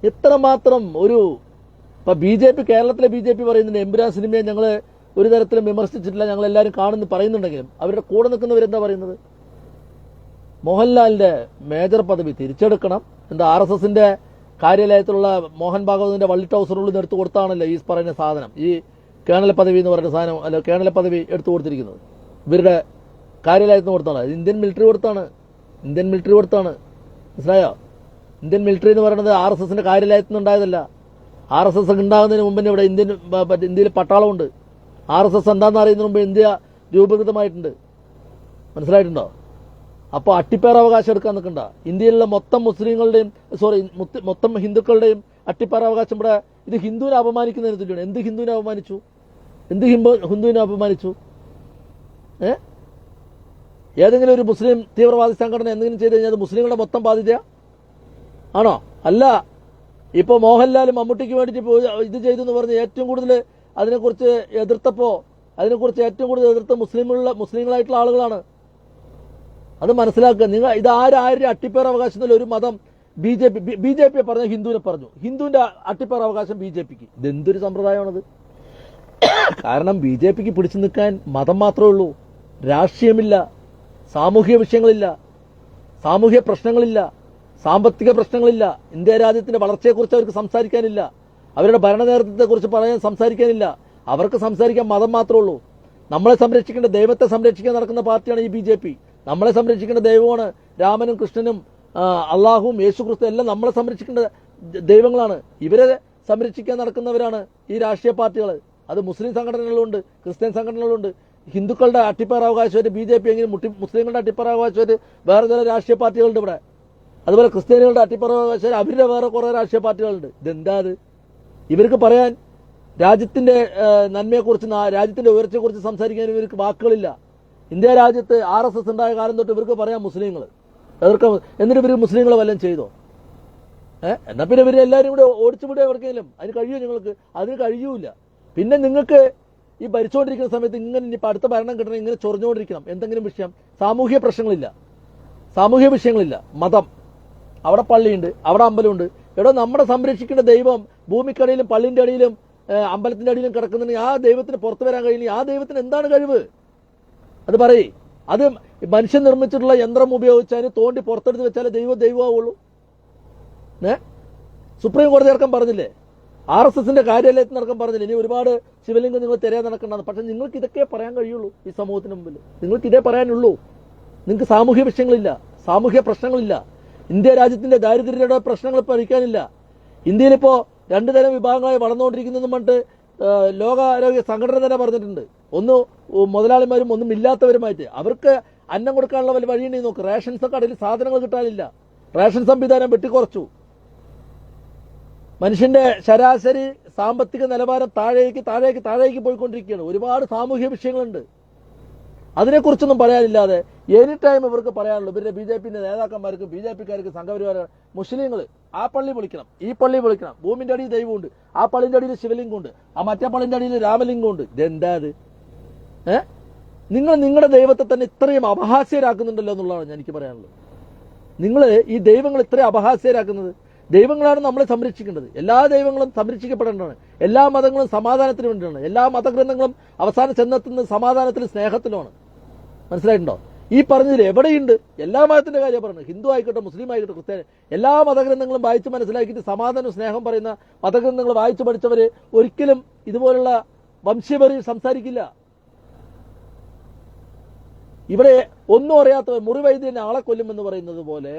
എത്രമാത്രം ഒരു ഇപ്പൊ BJP, കേരളത്തിലെ BJP പറയുന്നുണ്ട് എമ്പുരാൻ സിനിമയെ ഞങ്ങൾ ഒരു തരത്തിലും വിമർശിച്ചിട്ടില്ല, ഞങ്ങൾ എല്ലാവരും കാണുന്നു പറയുന്നുണ്ടെങ്കിലും അവരുടെ കൂടെ നിൽക്കുന്നവരെന്താ പറയുന്നത്? മോഹൻലാലിന്റെ മേജർ പദവി തിരിച്ചെടുക്കണം. എന്താ RSSന്റെ കാര്യാലയത്തിലുള്ള മോഹൻ ഭാഗവതിന്റെ വള്ളി ടൗസറുള്ളിൽ നിന്ന് എടുത്തു കൊടുത്താണല്ലോ ഈ പറയുന്ന സാധനം, ഈ കേണൽ പദവി എന്ന് പറയുന്ന സാധനം, അല്ല കേണൽ പദവി എടുത്തു കൊടുത്തിരിക്കുന്നത് ഇവരുടെ കാര്യാലയത്തിന് കൊടുത്താണ്. ഇന്ത്യൻ മിലിറ്ററി കൊടുത്താണ്. മനസ്സിലായോ? ഇന്ത്യൻ മിലിറ്ററി എന്ന് പറയുന്നത് RSSന്റെ കാര്യാലയത്തിൽ നിന്ന് ഉണ്ടായതല്ല. RSS ഉണ്ടാകുന്നതിന് മുമ്പ് ഇവിടെ ഇന്ത്യയിൽ പട്ടാളമുണ്ട്. RSS എന്താണെന്ന് അറിയുന്നതിന് മുമ്പ് ഇന്ത്യ രൂപീകൃതമായിട്ടുണ്ട്. മനസ്സിലായിട്ടുണ്ടോ? അപ്പോൾ അട്ടിപ്പേറാവകാശം എടുക്കാൻ നിൽക്കണ്ട. ഇന്ത്യയിലുള്ള മൊത്തം മുസ്ലിങ്ങളുടെയും മൊത്തം ഹിന്ദുക്കളുടെയും അട്ടിപ്പേറാവകാശം ഇവിടെ ഇത് ഹിന്ദുവിനെ അപമാനിക്കുന്നതിന് തുല്യമാണ്. എന്ത് ഹിന്ദുവിനെ അപമാനിച്ചു? ഏതെങ്കിലും ഒരു മുസ്ലിം തീവ്രവാദി സംഘടന എന്തെങ്കിലും ചെയ്ത് കഴിഞ്ഞാൽ അത് മുസ്ലിങ്ങളുടെ മൊത്തം ബാധ്യത ആണോ? അല്ല. ഇപ്പൊ മോഹൻലാൽ മമ്മൂട്ടിക്ക് വേണ്ടിയിട്ട് ഇത് ചെയ്തു എന്ന് പറഞ്ഞ് ഏറ്റവും കൂടുതൽ അതിനെക്കുറിച്ച് ഏറ്റവും കൂടുതൽ എതിർത്ത മുസ്ലിങ്ങളായിട്ടുള്ള ആളുകളാണ്. അത് മനസ്സിലാക്കുക. നിങ്ങൾ ഇത് ആരും അട്ടിപ്പേർ അവകാശം എന്നല്ല ഒരു മതം BJP പറഞ്ഞ ഹിന്ദുവിനെ പറഞ്ഞു. ഹിന്ദുവിന്റെ അട്ടിപ്പേർ അവകാശം BJPക്ക്. ഇതെന്തൊരു സമ്പ്രദായമാണത്? കാരണം BJPക്ക് പിടിച്ചു നിൽക്കാൻ മതം മാത്രമേ ഉള്ളൂ, രാഷ്ട്രീയമില്ല, സാമൂഹിക വിഷയങ്ങളില്ല, സാമൂഹിക പ്രശ്നങ്ങളില്ല, സാമ്പത്തിക പ്രശ്നങ്ങളില്ല, ഇന്ത്യ രാജ്യത്തിന്റെ വളർച്ചയെക്കുറിച്ച് അവർക്ക് സംസാരിക്കാനില്ല, അവരുടെ ഭരണ നേതൃത്വത്തെക്കുറിച്ച് സംസാരിക്കാനില്ല. അവർക്ക് സംസാരിക്കാൻ മതം മാത്രമേ ഉള്ളൂ. നമ്മളെ സംരക്ഷിക്കേണ്ട ദൈവത്തെ സംരക്ഷിക്കാൻ നടക്കുന്ന പാർട്ടിയാണ് ഈ BJP. നമ്മളെ സംരക്ഷിക്കേണ്ട ദൈവമാണ് രാമനും കൃഷ്ണനും അള്ളാഹുവും യേശു ക്രിസ്തു എല്ലാം നമ്മളെ സംരക്ഷിക്കേണ്ട ദൈവങ്ങളാണ്. ഇവരെ സംരക്ഷിക്കാൻ നടക്കുന്നവരാണ് ഈ രാഷ്ട്രീയ പാർട്ടികൾ. അത് മുസ്ലിം സംഘടനകളുണ്ട്, ക്രിസ്ത്യൻ സംഘടനകളുണ്ട്. ഹിന്ദുക്കളുടെ അട്ടിപ്പറാവകാശമായിട്ട് BJP എങ്കിലും മുസ്ലിങ്ങളുടെ അട്ടിപ്പറാവകാശമായിട്ട് വേറെ ചില രാഷ്ട്രീയ പാർട്ടികളുണ്ട് ഇവിടെ. അതുപോലെ ക്രിസ്ത്യാനികളുടെ അട്ടിപ്പറാവകാശമായിട്ട് അവരുടെ വേറെ കുറെ രാഷ്ട്രീയ പാർട്ടികളുണ്ട്. ഇതെന്താ അത്? ഇവർക്ക് പറയാൻ രാജ്യത്തിന്റെ നന്മയെക്കുറിച്ച്, രാജ്യത്തിന്റെ ഉയർച്ചയെക്കുറിച്ച് സംസാരിക്കാൻ ഇവർക്ക് വാക്കുകളില്ല. ഇന്ത്യ രാജ്യത്ത് RSS ഉണ്ടായ കാലം തൊട്ട് ഇവർക്ക് പറയാം മുസ്ലിങ്ങൾ എതിർക്കാം. എന്നിട്ട് ഇവർ മുസ്ലിങ്ങൾ വല്ലതും ചെയ്തോ? എന്നാ പിന്നെ ഇവർ എല്ലാവരും കൂടെ ഓടിച്ചുവിടുക എവിടേക്കെങ്കിലും. അതിന് കഴിയുമോ നിങ്ങൾക്ക്? അതിന് കഴിയൂല. പിന്നെ നിങ്ങൾക്ക് ഈ ഭരിച്ചുകൊണ്ടിരിക്കുന്ന സമയത്ത് ഇങ്ങനെ ഇനിയിപ്പോൾ അടുത്ത ഭരണം കിട്ടണം, ഇങ്ങനെ ചൊറിഞ്ഞുകൊണ്ടിരിക്കണം. എന്തെങ്കിലും വിഷയം, സാമൂഹ്യ വിഷയങ്ങളില്ല, മതം, അവിടെ പള്ളിയുണ്ട്, അവിടെ അമ്പലമുണ്ട്. എടോ, നമ്മുടെ സംരക്ഷിക്കേണ്ട ദൈവം ഭൂമിക്കടിയിലും പള്ളിന്റെ അടിയിലും അമ്പലത്തിന്റെ അടിയിലും കിടക്കുന്നുണ്ടെങ്കിൽ ആ ദൈവത്തിന് പുറത്തു വരാൻ കഴിയില്ല. ആ ദൈവത്തിന് എന്താണ് കഴിവ്? അത് പറയേ. അത് മനുഷ്യൻ നിർമ്മിച്ചിട്ടുള്ള യന്ത്രം ഉപയോഗിച്ചാൽ തോണ്ടി പുറത്തെടുത്ത് വെച്ചാലേ ദൈവമാവുള്ളൂ. സുപ്രീം കോടതി അടക്കം പറഞ്ഞില്ലേ, RSSന്റെ കാര്യാലയത്തിൽ നടക്കാൻ പറഞ്ഞില്ല, ഇനി ഒരുപാട് ശിവലിംഗം നിങ്ങൾ തിരയാൻ നടക്കണ്ടെന്ന്. പക്ഷെ നിങ്ങൾക്ക് ഇതൊക്കെ പറയാൻ കഴിയുള്ളൂ ഈ സമൂഹത്തിന് മുമ്പിൽ. നിങ്ങൾക്ക് ഇതേ പറയാനുള്ളൂ. നിങ്ങൾക്ക് സാമൂഹ്യ വിഷയങ്ങളില്ല, സാമൂഹ്യ പ്രശ്നങ്ങളില്ല. ഇന്ത്യ രാജ്യത്തിന്റെ ദാരിദ്ര്യയുടെ പ്രശ്നങ്ങൾ പരിഹരിക്കാനില്ല. ഇന്ത്യയിലിപ്പോ 2 തരം വിഭാഗങ്ങളായി വളർന്നുകൊണ്ടിരിക്കുന്നതെന്ന് പറഞ്ഞിട്ട് ലോകാരോഗ്യ സംഘടന തന്നെ പറഞ്ഞിട്ടുണ്ട്. ഒന്ന് മുതലാളിമാരും ഒന്നും ഇല്ലാത്തവരുമായിട്ട്. അവർക്ക് അന്നം കൊടുക്കാനുള്ള വല്ല വഴിയുണ്ടെങ്കിൽ നോക്ക്. റേഷൻസ് കടയിൽ സാധനങ്ങൾ കിട്ടാനില്ല, റേഷൻ സംവിധാനം വെട്ടിക്കുറച്ചു. മനുഷ്യന്റെ ശരാശരി സാമ്പത്തിക നിലവാരം താഴേക്ക് പോയിക്കൊണ്ടിരിക്കുകയാണ്. ഒരുപാട് സാമൂഹ്യ വിഷയങ്ങളുണ്ട്. അതിനെക്കുറിച്ചൊന്നും പറയാനില്ലാതെ എനി ടൈം ഇവർക്ക് പറയാനുള്ളൂ. ഇവരുടെ BJPന്റെ നേതാക്കന്മാർക്ക്, BJPക്കാർക്ക്, സംഘപരിവാര മുസ്ലിങ്ങൾ ആ പള്ളി വിളിക്കണം, ഈ പള്ളി വിളിക്കണം, ഭൂമിന്റെ അടിയിൽ ദൈവമുണ്ട്, ആ പള്ളിന്റെ അടിയിൽ ശിവലിംഗമുണ്ട്, ആ മറ്റേ പള്ളിന്റെ അടിയിൽ രാമലിംഗമുണ്ട്. ഇതെന്താ അത്? നിങ്ങൾ നിങ്ങളുടെ ദൈവത്തെ തന്നെ ഇത്രയും അപഹാസ്യരാക്കുന്നുണ്ടല്ലോ എന്നുള്ളതാണ് എനിക്ക് പറയാനുള്ളത്. നിങ്ങൾ ഈ ദൈവങ്ങൾ ഇത്രയും അപഹാസ്യരാക്കുന്നത്. ദൈവങ്ങളാണ് നമ്മളെ സംരക്ഷിക്കേണ്ടത്. എല്ലാ ദൈവങ്ങളും സംരക്ഷിക്കപ്പെടേണ്ടതാണ്. എല്ലാ മതങ്ങളും സമാധാനത്തിന് വേണ്ടിയാണ്. എല്ലാ മതഗ്രന്ഥങ്ങളും അവസാനം ചെന്നെത്തുന്നത് സമാധാനത്തിലും സ്നേഹത്തിലുമാണ്. മനസ്സിലായിട്ടുണ്ടോ? ഈ പറഞ്ഞതിൽ എവിടെയുണ്ട്? എല്ലാ മതത്തിന്റെ കാര്യം പറയുന്നത്. ഹിന്ദു ആയിക്കോട്ടെ, മുസ്ലിം ആയിക്കോട്ടെ, ക്രിസ്ത്യാനി, എല്ലാ മതഗ്രന്ഥങ്ങളും വായിച്ച് മനസ്സിലാക്കിയിട്ട് സമാധാനവും സ്നേഹം പറയുന്ന മതഗ്രന്ഥങ്ങൾ വായിച്ചു പഠിച്ചവര് ഒരിക്കലും ഇതുപോലുള്ള വംശീയപരി സംസാരിക്കില്ല. ഇവിടെ ഒന്നും അറിയാത്തവർ മുറിവൈദ്യനെ ആളെ കൊല്ലുമെന്ന് പറയുന്നത് പോലെ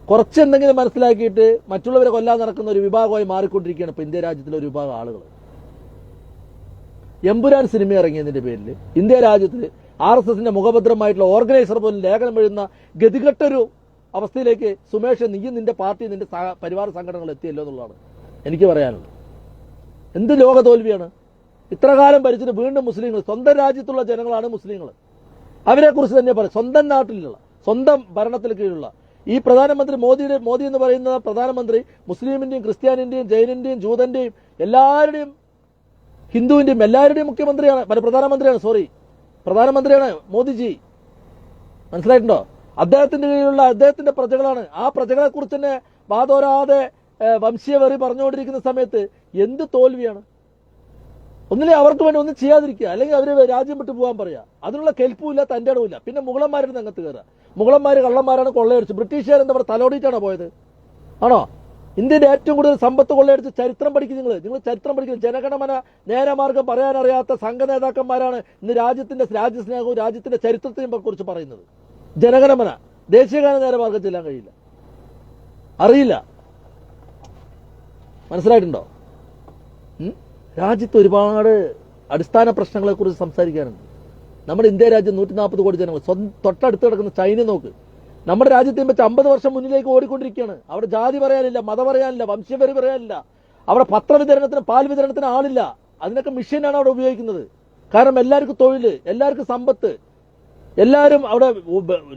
കുറച്ചെന്തെങ്കിലും മനസ്സിലാക്കിയിട്ട് മറ്റുള്ളവരെ കൊല്ലാൻ നടക്കുന്ന ഒരു വിഭാഗമായി മാറിക്കൊണ്ടിരിക്കുകയാണ് ഇപ്പൊ ഇന്ത്യ രാജ്യത്തിലെ ഒരു വിഭാഗം ആളുകൾ. എമ്പുരാൻ സിനിമ ഇറങ്ങിയതിന്റെ പേരിൽ ഇന്ത്യ രാജ്യത്തിൽ RSSന്റെ മുഖഭദ്രമായിട്ടുള്ള ഓർഗനൈസർ പോലും ലേഖനം എഴുതുന്ന ഗതികെട്ടൊരു അവസ്ഥയിലേക്ക് സുമേഷ്, നീയും നിന്റെ പാർട്ടി, നിന്റെ പരിവാർ സംഘടനകൾ എത്തിയല്ലോ എന്നുള്ളതാണ് എനിക്ക് പറയാനുള്ളത്. എന്ത് ലോക തോൽവിയാണ്? ഇത്ര കാലം ഭരിച്ചിട്ട് വീണ്ടും മുസ്ലിങ്ങൾ, സ്വന്തം രാജ്യത്തുള്ള ജനങ്ങളാണ് മുസ്ലിങ്ങൾ, അവരെ കുറിച്ച് തന്നെ പറയും. സ്വന്തം നാട്ടിലുള്ള, സ്വന്തം ഭരണത്തിൽ കീഴിലുള്ള ഈ പ്രധാനമന്ത്രി മോദി എന്ന് പറയുന്ന പ്രധാനമന്ത്രി മുസ്ലിമിന്റെയും ക്രിസ്ത്യാനിന്റെയും ജൈനിന്റെയും ജൂതന്റെയും എല്ലാവരുടെയും ഹിന്ദുവിന്റെയും എല്ലാവരുടെയും പ്രധാനമന്ത്രിയാണ് മോദിജി. മനസ്സിലായിട്ടുണ്ടോ? അദ്ദേഹത്തിന്റെ കീഴിലുള്ള അദ്ദേഹത്തിന്റെ പ്രജകളാണ്. ആ പ്രജകളെ കുറിച്ച് തന്നെ വാതോരാതെ വംശീയവെറി പറഞ്ഞുകൊണ്ടിരിക്കുന്ന സമയത്ത് എന്ത് തോൽവിയാണ്? ഒന്നിലെ അവർക്ക് വേണ്ടി ഒന്നും ചെയ്യാതിരിക്കുക, അല്ലെങ്കിൽ അവര് രാജ്യം വിട്ടു പോകാൻ പറയാ. അതിനുള്ള കെൽപ്പുമില്ല, തന്റെ ഇടവില്ല. പിന്നെ മുഗളന്മാരുടെ രംഗത്ത് കയറുക. മുഗളന്മാര് കള്ളന്മാരാണ്, കൊള്ളയടിച്ചു. ബ്രിട്ടീഷുകാർ എന്താ പറയുക, തലോടിയിട്ടാണോ പോയത്? ആണോ? ഇന്ത്യയുടെ ഏറ്റവും കൂടുതൽ സമ്പത്ത് കൊള്ളയടിച്ച് ചരിത്രം പഠിക്കും. നിങ്ങൾ ചരിത്രം പഠിക്കുന്നത്. ജനഗണമന നേരമാർഗം പറയാനറിയാത്ത സംഘ നേതാക്കന്മാരാണ് ഇന്ന് രാജ്യസ്നേഹവും രാജ്യത്തിന്റെ ചരിത്രത്തെയും കുറിച്ച് പറയുന്നത്. ജനഗണമന, ദേശീയഗാന നേരമാർഗം ചെല്ലാൻ കഴിയില്ല, അറിയില്ല. മനസ്സിലായിട്ടുണ്ടോ? രാജ്യത്ത് ഒരുപാട് അടിസ്ഥാന പ്രശ്നങ്ങളെ കുറിച്ച് സംസാരിക്കാനുണ്ട്. നമ്മുടെ ഇന്ത്യ രാജ്യം 140 കോടി ജനങ്ങൾ. തൊട്ടടുത്ത് കിടക്കുന്ന ചൈന നോക്ക്. നമ്മുടെ രാജ്യത്തെ വെച്ച് 50 വർഷം മുന്നിലേക്ക് ഓടിക്കൊണ്ടിരിക്കുകയാണ്. അവിടെ ജാതി പറയാനില്ല, മതം പറയാനില്ല, വംശീയപരി പറയാനില്ല. അവിടെ പത്രവിതരണത്തിന്, പാൽ വിതരണത്തിന് ആളില്ല. അതിനൊക്കെ മെഷീനാണ് അവിടെ ഉപയോഗിക്കുന്നത്. കാരണം എല്ലാവർക്കും തൊഴിൽ, എല്ലാവർക്കും സമ്പത്ത്, എല്ലാവരും അവിടെ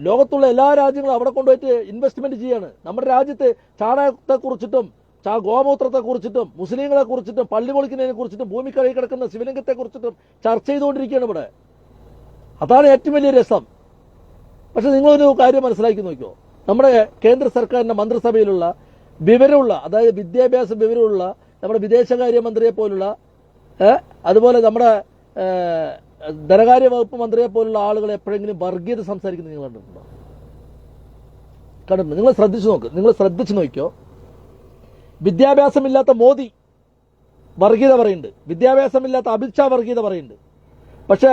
ലോകത്തുള്ള എല്ലാ രാജ്യങ്ങളും അവിടെ കൊണ്ടുപോയിട്ട് ഇൻവെസ്റ്റ്മെന്റ് ചെയ്യാണ്. നമ്മുടെ രാജ്യത്ത് ചാണകത്തെ കുറിച്ചിട്ടും ഗോമൂത്രത്തെ കുറിച്ചിട്ടും മുസ്ലിങ്ങളെ കുറിച്ചിട്ടും പള്ളി പൊളിക്കുന്നതിനെ കുറിച്ചിട്ടും ഭൂമിക്കടിയിൽ കിടക്കുന്ന ശിവലിംഗത്തെ കുറിച്ചിട്ടും ചർച്ച ചെയ്തുകൊണ്ടിരിക്കുകയാണ് ഇവിടെ. അതാണ് ഏറ്റവും വലിയ രസം. പക്ഷെ നിങ്ങളൊരു കാര്യം മനസ്സിലാക്കി നോക്കിയോ, നമ്മുടെ കേന്ദ്ര സർക്കാരിന്റെ മന്ത്രിസഭയിലുള്ള വിവരമുള്ള, അതായത് വിദ്യാഭ്യാസ വിവരമുള്ള നമ്മുടെ വിദേശകാര്യമന്ത്രിയെ പോലുള്ള, അതുപോലെ നമ്മുടെ ധനകാര്യ വകുപ്പ് മന്ത്രിയെ പോലുള്ള ആളുകൾ എപ്പോഴെങ്കിലും വർഗീയത സംസാരിക്കുന്നത് നിങ്ങൾ കണ്ടിട്ടുണ്ടോ? കണ്ടിട്ടുണ്ട്? നിങ്ങൾ ശ്രദ്ധിച്ചു നോക്കിയോ. വിദ്യാഭ്യാസമില്ലാത്ത മോദി വർഗീയത പറയുന്നുണ്ട്, വിദ്യാഭ്യാസമില്ലാത്ത അമിത്ഷാ വർഗീയത പറയുന്നുണ്ട്. പക്ഷേ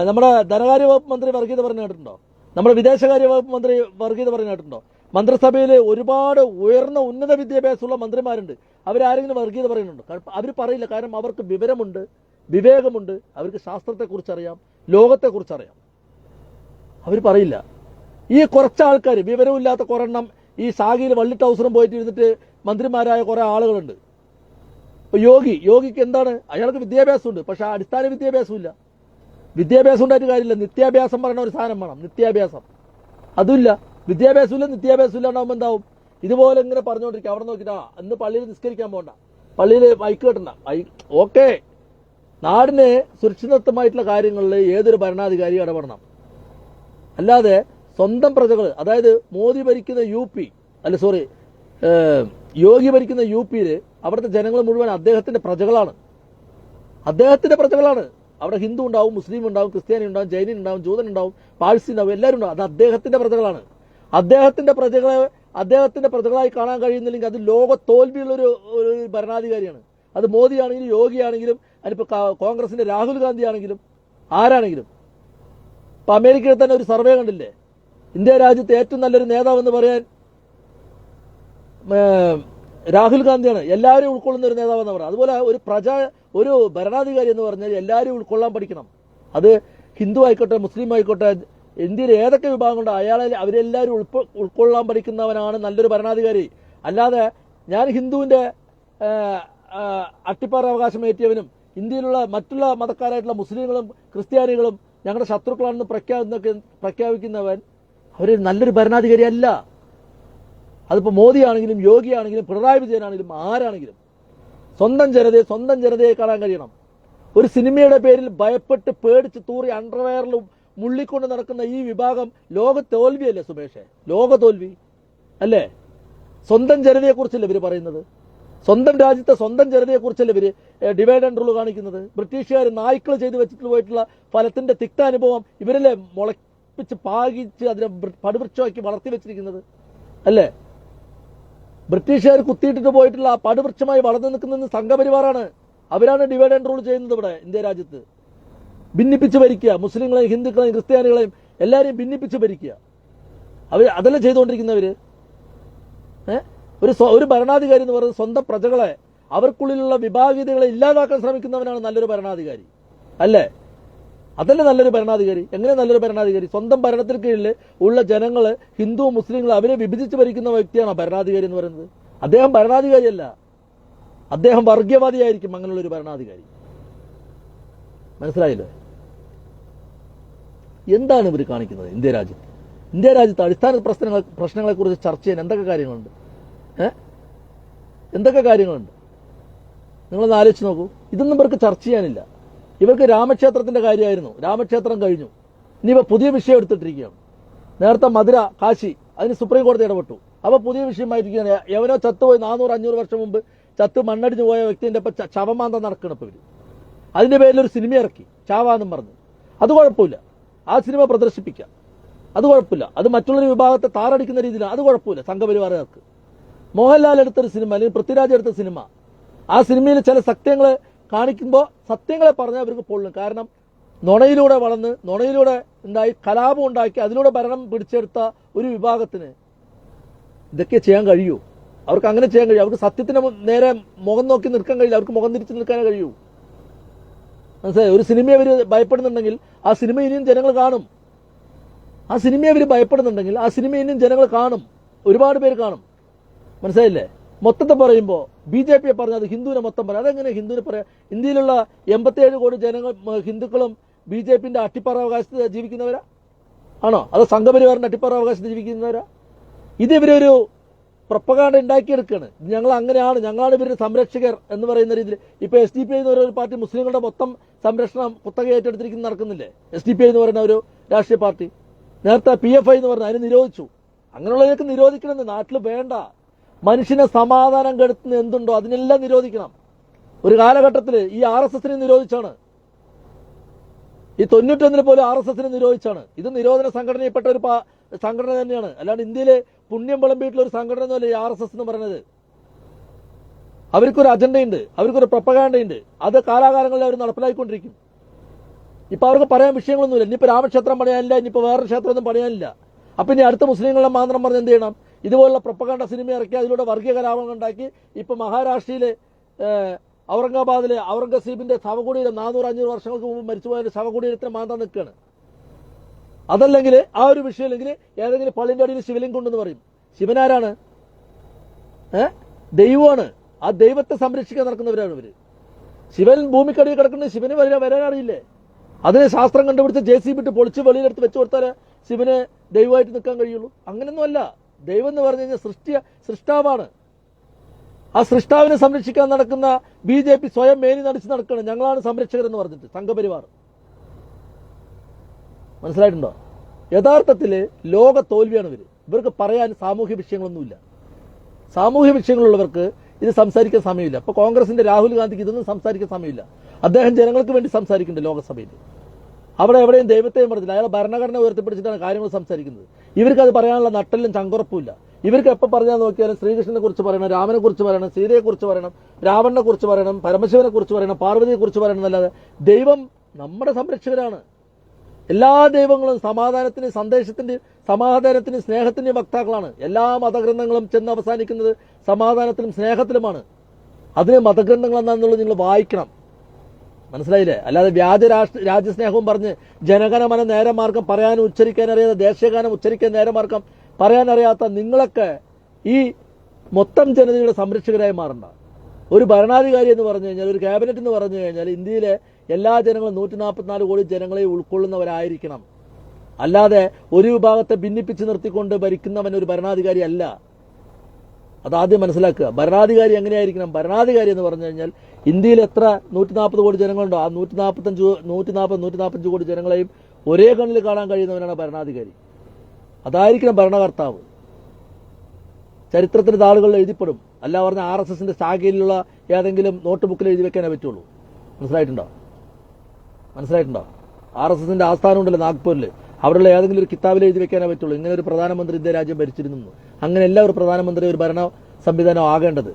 നമ്മുടെ ധനകാര്യ വകുപ്പ് മന്ത്രി വർഗീയത പറഞ്ഞു കേട്ടിട്ടുണ്ടോ? നമ്മുടെ വിദേശകാര്യ വകുപ്പ് മന്ത്രി വർഗീയത പറഞ്ഞു കേട്ടിട്ടുണ്ടോ? മന്ത്രിസഭയിൽ ഒരുപാട് ഉയർന്ന ഉന്നത വിദ്യാഭ്യാസമുള്ള മന്ത്രിമാരുണ്ട്. അവരാരെങ്കിലും വർഗീയത പറയുന്നുണ്ട്? അവർ പറയില്ല. കാരണം അവർക്ക് വിവരമുണ്ട്, വിവേകമുണ്ട്, അവർക്ക് ശാസ്ത്രത്തെക്കുറിച്ച് അറിയാം, ലോകത്തെക്കുറിച്ച് അറിയാം. അവർ പറയില്ല. ഈ കുറച്ച് ആൾക്കാർ, വിവരമില്ലാത്ത കുറെണ്ണം ഈ സാഗിയിൽ വള്ളിട്ട് അവസരം പോയിട്ട് ഇരുന്നിട്ട് മന്ത്രിമാരായ കുറെ ആളുകളുണ്ട്. ഇപ്പൊ യോഗിക്ക് എന്താണ്? അയാൾക്ക് വിദ്യാഭ്യാസമുണ്ട്, പക്ഷെ അടിസ്ഥാന വിദ്യാഭ്യാസമില്ല. വിദ്യാഭ്യാസം ഉണ്ടായിട്ട് കാര്യമില്ല. നിത്യാഭ്യാസം പറയുന്ന ഒരു സാധനം വേണം. നിത്യാഭ്യാസം അതുമില്ല. വിദ്യാഭ്യാസമില്ല, നിത്യാഭ്യാസം ഇല്ലാണ്ടാവുമ്പോൾ എന്താവും? ഇതുപോലെ ഇങ്ങനെ പറഞ്ഞുകൊണ്ടിരിക്കുക. അവിടെ നോക്കിയിട്ട് ഇന്ന് പള്ളിയിൽ നിസ്കരിക്കാൻ പോകണ്ട, പള്ളിയിൽ മൈക്ക് കെട്ടണ്ട. ഓക്കെ, നാടിന് സുരക്ഷിതത്വമായിട്ടുള്ള കാര്യങ്ങളിൽ ഏതൊരു ഭരണാധികാരി ഇടപെടണം. അല്ലാതെ സ്വന്തം പ്രജകൾ, അതായത് മോദി ഭരിക്കുന്ന യോഗി ഭരിക്കുന്ന യുപിയിൽ അവിടുത്തെ ജനങ്ങൾ മുഴുവൻ അദ്ദേഹത്തിന്റെ പ്രജകളാണ്. അവിടെ ഹിന്ദു ഉണ്ടാവും, മുസ്ലിം ഉണ്ടാവും, ക്രിസ്ത്യാനി ഉണ്ടാവും, ജൈനൻ ഉണ്ടാവും, ജൂതൻ ഉണ്ടാവും, പാഴ്സി ഉണ്ടാവും, എല്ലാവരും ഉണ്ടാവും. അത് അദ്ദേഹത്തിന്റെ പ്രജകളാണ്. അദ്ദേഹത്തിന്റെ പ്രജകളായി കാണാൻ കഴിയുന്നില്ലെങ്കിൽ അത് ലോക തോൽവിയുള്ള ഒരു ഭരണാധികാരിയാണ്. അത് മോദിയാണെങ്കിലും യോഗിയാണെങ്കിലും അതിപ്പോ കോൺഗ്രസിന്റെ രാഹുൽ ഗാന്ധി ആണെങ്കിലും ആരാണെങ്കിലും. ഇപ്പൊ അമേരിക്കയിൽ തന്നെ ഒരു സർവേ കണ്ടില്ലേ? ഇന്ത്യ രാജ്യത്തെ ഏറ്റവും നല്ലൊരു നേതാവെന്ന് പറയാൻ രാഹുൽ ഗാന്ധിയാണ്. എല്ലാവരും ഉൾക്കൊള്ളുന്ന ഒരു നേതാവെന്ന് പറയാം. അതുപോലെ ഒരു ഭരണാധികാരി എന്ന് പറഞ്ഞാൽ എല്ലാവരും ഉൾക്കൊള്ളാൻ പഠിക്കണം. അത് ഹിന്ദു ആയിക്കോട്ടെ, മുസ്ലിം ആയിക്കോട്ടെ, ഇന്ത്യയിൽ ഏതൊക്കെ വിഭാഗമുണ്ടോ അവരെല്ലാവരും ഉൾക്കൊള്ളാൻ പഠിക്കുന്നവനാണ് നല്ലൊരു ഭരണാധികാരി. അല്ലാതെ ഞാൻ ഹിന്ദുവിന്റെ അട്ടിപ്പാറ അവകാശം ഏറ്റിയവനും ഇന്ത്യയിലുള്ള മറ്റുള്ള മതക്കാരായിട്ടുള്ള മുസ്ലിങ്ങളും ക്രിസ്ത്യാനികളും ഞങ്ങളുടെ ശത്രുക്കളാണെന്ന് പ്രഖ്യാപിക്കുന്നവൻ അവർ നല്ലൊരു ഭരണാധികാരി അല്ല. അതിപ്പോ മോദിയാണെങ്കിലും യോഗിയാണെങ്കിലും പിണറായി വിജയനാണെങ്കിലും ആരാണെങ്കിലും സ്വന്തം ജനതയെ കാണാൻ കഴിയണം. ഒരു സിനിമയുടെ പേരിൽ ഭയപ്പെട്ട് പേടിച്ച് തൂറി അണ്ടർവെയറിലും മുള്ളിക്കൊണ്ട് നടക്കുന്ന ഈ വിഭാഗം ലോക തോൽവിയല്ലേ സുമേഷേ? ലോക തോൽവി അല്ലേ? സ്വന്തം ജനതയെക്കുറിച്ചല്ലേ ഇവര് പറയുന്നത്? സ്വന്തം രാജ്യത്തെ സ്വന്തം ജനതയെക്കുറിച്ചല്ലേ ഇവര് ഡിവൈഡ് ആൻഡ് റൂൾ കാണിക്കുന്നത്? ബ്രിട്ടീഷുകാർ നായ്ക്കൾ ചെയ്ത് വെച്ചിട്ട് പോയിട്ടുള്ള ഫലത്തിന്റെ തിക്താനുഭവം ഇവരല്ലേ മുളപ്പിച്ച് പാകിച്ച് അതിനെ പടുവൃക്ഷമാക്കി വളർത്തി വെച്ചിരിക്കുന്നത് അല്ലേ? ബ്രിട്ടീഷുകാർ കുത്തിയിട്ടിട്ട് പോയിട്ടുള്ള ആ പടുവൃക്ഷമായി വളർന്നു നിൽക്കുന്നത് സംഘപരിവാറാണ്. അവരാണ് ഡിവൈഡ് ആൻഡ് റൂൾ ചെയ്യുന്നത് ഇവിടെ ഇന്ത്യ രാജ്യത്ത്. ഭിന്നിപ്പിച്ച് ഭരിക്കുക, മുസ്ലിങ്ങളെയും ഹിന്ദുക്കളെയും ക്രിസ്ത്യാനികളെയും എല്ലാവരെയും ഭിന്നിപ്പിച്ച് ഭരിക്കുക. അതല്ലേ ചെയ്തുകൊണ്ടിരിക്കുന്നവര്. ഒരു ഭരണാധികാരി എന്ന് പറയുന്നത് സ്വന്തം പ്രജകളെ, അവർക്കുള്ളിലുള്ള വിഭാഗീയതകളെ ഇല്ലാതാക്കാൻ ശ്രമിക്കുന്നവനാണ് നല്ലൊരു ഭരണാധികാരി അല്ലേ? അതല്ലേ നല്ലൊരു ഭരണാധികാരി? എങ്ങനെ നല്ലൊരു ഭരണാധികാരി? സ്വന്തം ഭരണത്തിന് കീഴിൽ ഉള്ള ജനങ്ങള്, ഹിന്ദു മുസ്ലിങ്ങൾ, അവരെ വിഭജിച്ച് ഭരിക്കുന്ന വ്യക്തിയാണോ ഭരണാധികാരി എന്ന് പറയുന്നത്? അദ്ദേഹം ഭരണാധികാരിയല്ല, അദ്ദേഹം വർഗീയവാദിയായിരിക്കും അങ്ങനെയുള്ള ഒരു ഭരണാധികാരി. മനസ്സിലായില്ലേ? എന്താണ് ഇവർ കാണിക്കുന്നത്? ഇന്ത്യ രാജ്യത്ത് അടിസ്ഥാന പ്രശ്നങ്ങളെ കുറിച്ച് ചർച്ച ചെയ്യാൻ എന്തൊക്കെ കാര്യങ്ങളുണ്ട്? നിങ്ങളൊന്ന് ആലോചിച്ച് നോക്കൂ. ഇതൊന്നും ഇവർക്ക് ചർച്ച ചെയ്യാനില്ല. ഇവർക്ക് രാമക്ഷേത്രത്തിന്റെ കാര്യമായിരുന്നു. രാമക്ഷേത്രം കഴിഞ്ഞു. ഇനിയിപ്പോ പുതിയ വിഷയം എടുത്തിട്ടിരിക്കുകയാണ്. നേരത്തെ മധുര, കാശി, അതിന് സുപ്രീം കോടതി ഇടപെട്ടു. അപ്പൊ പുതിയ വിഷയമായിരിക്കുകയാണ്. എവനോ ചത്തുപോയി 400-500 വർഷം മുമ്പ് ചത്ത് മണ്ണടിഞ്ഞു പോയ വ്യക്തിന്റെ ഇപ്പൊ ശവമാന്തം നടക്കണം. ഇപ്പൊ ഇവര് അതിന്റെ പേരിൽ ഒരു സിനിമ ഇറക്കി, ചാവാന്നും പറഞ്ഞു. അത് കുഴപ്പമില്ല, ആ സിനിമ പ്രദർശിപ്പിക്കാം, അത് കുഴപ്പമില്ല. അത് മറ്റുള്ളൊരു വിഭാഗത്തെ താറടിക്കുന്ന രീതിയിലാണ്, അത് കുഴപ്പമില്ല. സംഘപരിവാറുകാർക്ക് മോഹൻലാൽ എടുത്തൊരു സിനിമ അല്ലെങ്കിൽ പൃഥ്വിരാജ് എടുത്ത സിനിമ, ആ സിനിമയിൽ ചില സത്യങ്ങൾ കാണിക്കുമ്പോൾ സത്യങ്ങളെ പറഞ്ഞാൽ അവർക്ക് പൊള്ളും. കാരണം നുണയിലൂടെ വളർന്ന് നുണയിലൂടെ കലാപം ഉണ്ടാക്കി അതിലൂടെ ഭരണം പിടിച്ചെടുത്ത ഒരു വിഭാഗത്തിന് ഇതൊക്കെ ചെയ്യാൻ കഴിയൂ? അവർക്ക് അങ്ങനെ ചെയ്യാൻ കഴിയും? അവർക്ക് സത്യത്തിന് നേരെ മുഖം നോക്കി നിൽക്കാൻ കഴിയില്ല, അവർക്ക് മുഖം തിരിച്ചു നിൽക്കാനേ കഴിയൂ. മനസ്സിലായി? ഒരു സിനിമയെ അവർ ഭയപ്പെടുന്നുണ്ടെങ്കിൽ ആ സിനിമ ഇനിയും ജനങ്ങൾ കാണും. ആ സിനിമയെ അവർ ഭയപ്പെടുന്നുണ്ടെങ്കിൽ ആ സിനിമ ഇനിയും ജനങ്ങൾ കാണും, ഒരുപാട് പേര് കാണും. മനസ്സിലായില്ലേ? മൊത്തത്തെ പറയുമ്പോൾ BJP പറഞ്ഞത് ഹിന്ദുവിനെ മൊത്തം പറയാം. അതെങ്ങനെ ഹിന്ദുവിനെ പറയാം? ഇന്ത്യയിലുള്ള 87 കോടി ജനങ്ങൾ ഹിന്ദുക്കളും BJPന്റെ അട്ടിപ്പറാവകാശത്ത് ജീവിക്കുന്നവരാ ആണോ? അതോ സംഘപരിവാറിന്റെ അട്ടിപ്പറാവകാശത്ത് ജീവിക്കുന്നവരാ? ഇത് ഇവരൊരു പ്രൊപ്പഗാൻഡ ഉണ്ടാക്കിയെടുക്കുകയാണ്. ഞങ്ങൾ അങ്ങനെയാണ്, ഞങ്ങളാണ് ഇവരുടെ സംരക്ഷകർ എന്ന് പറയുന്ന രീതിയിൽ. ഇപ്പൊ SDP എന്ന് പറയുന്ന ഒരു പാർട്ടി മുസ്ലിങ്ങളുടെ മൊത്തം സംരക്ഷണം കുത്തക ഏറ്റെടുത്തിരിക്കുന്ന നടക്കുന്നില്ലേ? SDP എന്ന് പറയുന്ന ഒരു രാഷ്ട്രീയ പാർട്ടി. നേരത്തെ PFI എന്ന് പറഞ്ഞ അതിന് നിരോധിച്ചു. അങ്ങനെയുള്ളവരൊക്കെ നിരോധിക്കണമെന്ന് നാട്ടിൽ വേണ്ട. മനുഷ്യനെ സമാധാനം കെടുത്തുന്ന എന്തുണ്ടോ അതിനെല്ലാം നിരോധിക്കണം. ഒരു കാലഘട്ടത്തിൽ ഈ RSSനെ നിരോധിച്ചാണ്, ഈ 91 പോലും RSSനെ നിരോധിച്ചാണ്. ഇത് നിരോധന സംഘടനയിൽപ്പെട്ട ഒരു സംഘടന തന്നെയാണ്. അല്ലാണ്ട് ഇന്ത്യയിലെ പുണ്യം വിളമ്പിയിട്ടുള്ള ഒരു സംഘടന ഒന്നുമല്ല ഈ RSS എന്ന് പറയുന്നത്. അവർക്കൊരു അജണ്ടയുണ്ട്, അവർക്കൊരു പ്രൊപ്പഗാൻഡയുണ്ട്. അത് കാലാകാലങ്ങളിൽ അവർ നടപ്പിലാക്കിക്കൊണ്ടിരിക്കും. ഇപ്പൊ അവർക്ക് പറയാൻ വിഷയങ്ങളൊന്നുമില്ല. ഇനിയിപ്പോ രാമക്ഷേത്രം പണിയാനില്ല, ഇനിയിപ്പോ വേറെ ക്ഷേത്രമൊന്നും പണിയാനില്ല. അപ്പൊ ഇനി അടുത്ത മുസ്ലിങ്ങളെ മാത്രം പറഞ്ഞ് എന്ത് ചെയ്യണം? ഇതുപോലുള്ള പ്രൊപ്പഗാണ്ട സിനിമ ഇറക്കി അതിലൂടെ വർഗീയ കലാപങ്ങൾ ഉണ്ടാക്കി ഇപ്പം മഹാരാഷ്ട്രയിലെ ഔറംഗാബാദിലെ ഔറംഗസീബിന്റെ ശവകുടീരം 400-500 വർഷങ്ങൾക്ക് മുമ്പ് മരിച്ചുപോയതിന്റെ ശവകുടീരത്തിന് മാന്താൻ നിൽക്കുകയാണ്. അതല്ലെങ്കിൽ ആ ഒരു വിഷയമില്ലെങ്കിൽ ഏതെങ്കിലും പള്ളിന്റെ അടിയിൽ ശിവലിംഗം ഉണ്ടെന്ന് പറയും. ശിവനാരാണ്? ദൈവമാണ്. ആ ദൈവത്തെ സംരക്ഷിക്കാൻ നടക്കുന്നവരാണ് ഇവര്. ശിവൻ ഭൂമിക്കടിയിൽ കിടക്കുന്നത് ശിവന് വരാനറിയില്ലേ? അതിനെ ശാസ്ത്രം കണ്ടുപിടിച്ച് JCB ഇട്ട് പൊളിച്ച് വെളിയിലെടുത്ത് വെച്ചു കൊടുത്താലേ ശിവന് ദൈവമായിട്ട് നിൽക്കാൻ കഴിയുള്ളൂ. അങ്ങനെയൊന്നുമല്ല. ദൈവം എന്ന് പറഞ്ഞു കഴിഞ്ഞാൽ സൃഷ്ടാവാണ്. ആ സൃഷ്ടാവിനെ സംരക്ഷിക്കാൻ നടക്കുന്ന BJP സ്വയം മേനി നടിച്ച് നടക്കുകയാണ്. ഞങ്ങളാണ് സംരക്ഷകരെന്ന് പറഞ്ഞിട്ട് സംഘപരിവാർ. മനസ്സിലായിട്ടുണ്ടോ? യഥാർത്ഥത്തിൽ ലോക തോൽവിയാണ് ഇവർക്ക് പറയാൻ സാമൂഹ്യ വിഷയങ്ങളൊന്നുമില്ല. സാമൂഹ്യ വിഷയങ്ങളുള്ളവർക്ക് ഇത് സംസാരിക്കാൻ സമയമില്ല. ഇപ്പൊ കോൺഗ്രസിന്റെ രാഹുൽ ഗാന്ധിക്ക് ഇതൊന്നും സംസാരിക്കാൻ സമയമില്ല. അദ്ദേഹം ജനങ്ങൾക്ക് വേണ്ടി സംസാരിക്കുന്നുണ്ട് ലോകസഭയിൽ. അവിടെ എവിടെയും ദൈവത്തെയും പറഞ്ഞില്ല. അയാൾ ഭരണഘടന ഉയർത്തിപ്പിടിച്ചിട്ടാണ് കാര്യങ്ങൾ സംസാരിക്കുന്നത്. ഇവർക്ക് അത് പറയാനുള്ള നട്ടെല്ലും ചങ്കുറപ്പുമില്ല. ഇവർക്ക് എപ്പോൾ പറഞ്ഞാൽ നോക്കിയാലും ശ്രീകൃഷ്ണനെ കുറിച്ച് പറയണം, രാമനെ കുറിച്ച് പറയണം, സീതയെ കുറിച്ച് പറയണം, രാവണനെ കുറിച്ച് പറയണം, പരമശിവനെ കുറിച്ച് പറയണം, പാർവതിയെ കുറിച്ച് പറയണം എന്നല്ലാതെ ദൈവം നമ്മുടെ സംരക്ഷകരാണ്. എല്ലാ ദൈവങ്ങളും സമാധാനത്തിന്, സന്ദേശത്തിന്റെ, സമാധാനത്തിന്, സ്നേഹത്തിന്റെ വക്താക്കളാണ്. എല്ലാ മതഗ്രന്ഥങ്ങളും ചെന്ന് അവസാനിക്കുന്നത് സമാധാനത്തിലും സ്നേഹത്തിലുമാണ്. അതിന് മതഗ്രന്ഥങ്ങൾ എന്താണെന്നുള്ളത് നിങ്ങൾ വായിക്കണം. മനസ്സിലായില്ലേ? അല്ലാതെ വ്യാജ രാജ്യസ്നേഹവും പറഞ്ഞ് ജനഗണമന നേരമാർഗം പറയാനും ഉച്ചരിക്കാൻ അറിയാതെ, ദേശീയഗാനം ഉച്ചരിക്കാൻ നേരമാർഗം പറയാനറിയാത്ത നിങ്ങളൊക്കെ ഈ മൊത്തം ജനതയുടെ സംരക്ഷകരായി മാറണ്ട. ഒരു ഭരണാധികാരി എന്ന് പറഞ്ഞു കഴിഞ്ഞാൽ, ഒരു ക്യാബിനറ്റ് എന്ന് പറഞ്ഞു കഴിഞ്ഞാൽ ഇന്ത്യയിലെ എല്ലാ ജനങ്ങളും 144 കോടി ജനങ്ങളെ ഉൾക്കൊള്ളുന്നവരായിരിക്കണം. അല്ലാതെ ഒരു വിഭാഗത്തെ ഭിന്നിപ്പിച്ച് നിർത്തിക്കൊണ്ട് ഭരിക്കുന്നവൻ ഒരു ഭരണാധികാരി അല്ല. അതാദ്യം മനസ്സിലാക്കുക. ഭരണാധികാരി എങ്ങനെയായിരിക്കണം? ഭരണാധികാരി എന്ന് പറഞ്ഞു കഴിഞ്ഞാൽ ഇന്ത്യയിൽ എത്ര 140 കോടി ജനങ്ങളുണ്ടോ ആ 145 കോടി ജനങ്ങളെയും ഒരേ കണ്ണിൽ കാണാൻ കഴിയുന്നവനാണ് ഭരണാധികാരി. അതായിരിക്കണം ഭരണകർത്താവ്. ചരിത്രത്തിന്റെ താളുകളിൽ എഴുതിപ്പെടും. അല്ല പറഞ്ഞ RSSന്റെ ശാഖയിലുള്ള ഏതെങ്കിലും നോട്ട് ബുക്കിൽ എഴുതി വെക്കാനേ പറ്റുള്ളൂ. മനസ്സിലായിട്ടുണ്ടോ? RSSന്റെ ആസ്ഥാനം ഉണ്ടല്ലോ നാഗ്പൂരിൽ, അവിടെയുള്ള ഏതെങ്കിലും ഒരു കിതാബിൽ എഴുതി വെക്കാനേ പറ്റുള്ളൂ ഇങ്ങനെ ഒരു പ്രധാനമന്ത്രി ഇന്ത്യ രാജ്യം ഭരിച്ചിരുന്നു. അങ്ങനെ എല്ലാവരും പ്രധാനമന്ത്രി ഒരു ഭരണ സംവിധാനം ആകേണ്ടത്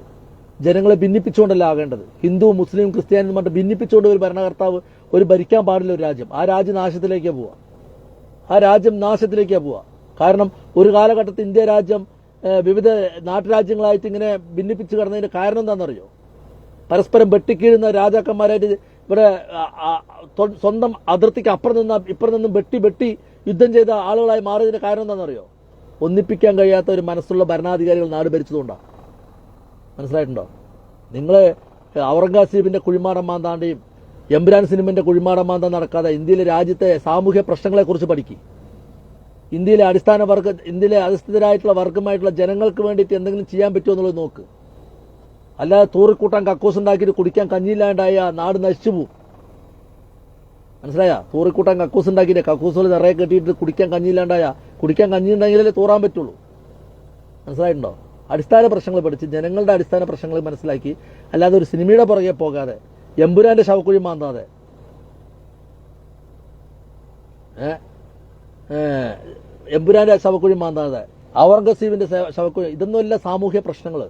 ജനങ്ങളെ ഭിന്നിപ്പിച്ചുകൊണ്ടല്ല ആകേണ്ടത്. ഹിന്ദു, മുസ്ലിം, ക്രിസ്ത്യാനി മറ്റും ഭിന്നിപ്പിച്ചുകൊണ്ട് ഒരു ഭരണകർത്താവ് ഒരു ഭരിക്കാൻ പാടില്ല ഒരു രാജ്യം. ആ രാജ്യം നാശത്തിലേക്കാ പോവുക. കാരണം ഒരു കാലഘട്ടത്തിൽ ഇന്ത്യ രാജ്യം വിവിധ നാട്ടുരാജ്യങ്ങളായിട്ട് ഇങ്ങനെ ഭിന്നിപ്പിച്ച് കിടന്നതിന്റെ കാരണം എന്താണെന്നറിയോ? പരസ്പരം വെട്ടിക്കീഴുന്ന രാജാക്കന്മാരായിട്ട് ഇവിടെ സ്വന്തം അതിർത്തിക്ക് ഇപ്പുറം നിന്നും വെട്ടി യുദ്ധം ചെയ്ത ആളുകളായി മാറിയതിന്റെ കാരണം എന്താണെന്നറിയോ? ഒന്നിപ്പിക്കാൻ കഴിയാത്ത ഒരു മനസ്സുള്ള ഭരണാധികാരികൾ നാട് ഭരിച്ചതുകൊണ്ടാണ്. മനസ്സിലായിട്ടുണ്ടോ? നിങ്ങൾ ഔറംഗസീബിന്റെ കുഴിമാടം മാന്താണ്ടിയും എമ്പുരാൻ സിനിമന്റെ കുഴിമാടം മാന്താൻ നടക്കാതെ ഇന്ത്യയിലെ രാജ്യത്തെ സാമൂഹ്യ പ്രശ്നങ്ങളെക്കുറിച്ച് പഠിക്കും. ഇന്ത്യയിലെ അടിസ്ഥാനരായിട്ടുള്ള വർഗമായിട്ടുള്ള ജനങ്ങൾക്ക് വേണ്ടിയിട്ട് എന്തെങ്കിലും ചെയ്യാൻ പറ്റുമോ എന്നുള്ളത് നോക്ക്. അല്ലാതെ തൂറിക്കൂട്ടാൻ കക്കൂസ് ഉണ്ടാക്കിയിട്ട് കുടിക്കാൻ കഞ്ഞിയില്ലാണ്ടായ നാട് നശിച്ചു പോവും. മനസ്സിലായ? തൂറിക്കൂട്ടാൻ കക്കൂസ് ഉണ്ടാക്കിയിട്ട് കക്കൂസുകൾ നിറയെ കെട്ടിയിട്ട് കുടിക്കാൻ കഞ്ഞിയില്ലാണ്ടായ, കുടിക്കാൻ കഞ്ഞി ഉണ്ടെങ്കിലേ തൂറാൻ പറ്റുള്ളൂ. മനസ്സിലായിട്ടുണ്ടോ? അടിസ്ഥാന പ്രശ്നങ്ങൾ പഠിച്ച് ജനങ്ങളുടെ അടിസ്ഥാന പ്രശ്നങ്ങൾ മനസ്സിലാക്കി, അല്ലാതെ ഒരു സിനിമയുടെ പുറകെ പോകാതെ, എമ്പുരാന്റെ ശവക്കുഴി മാന്താതെ, ഔറംഗസീബിന്റെ ശവക്കുഴി, ഇതൊന്നുമല്ല സാമൂഹ്യ പ്രശ്നങ്ങൾ.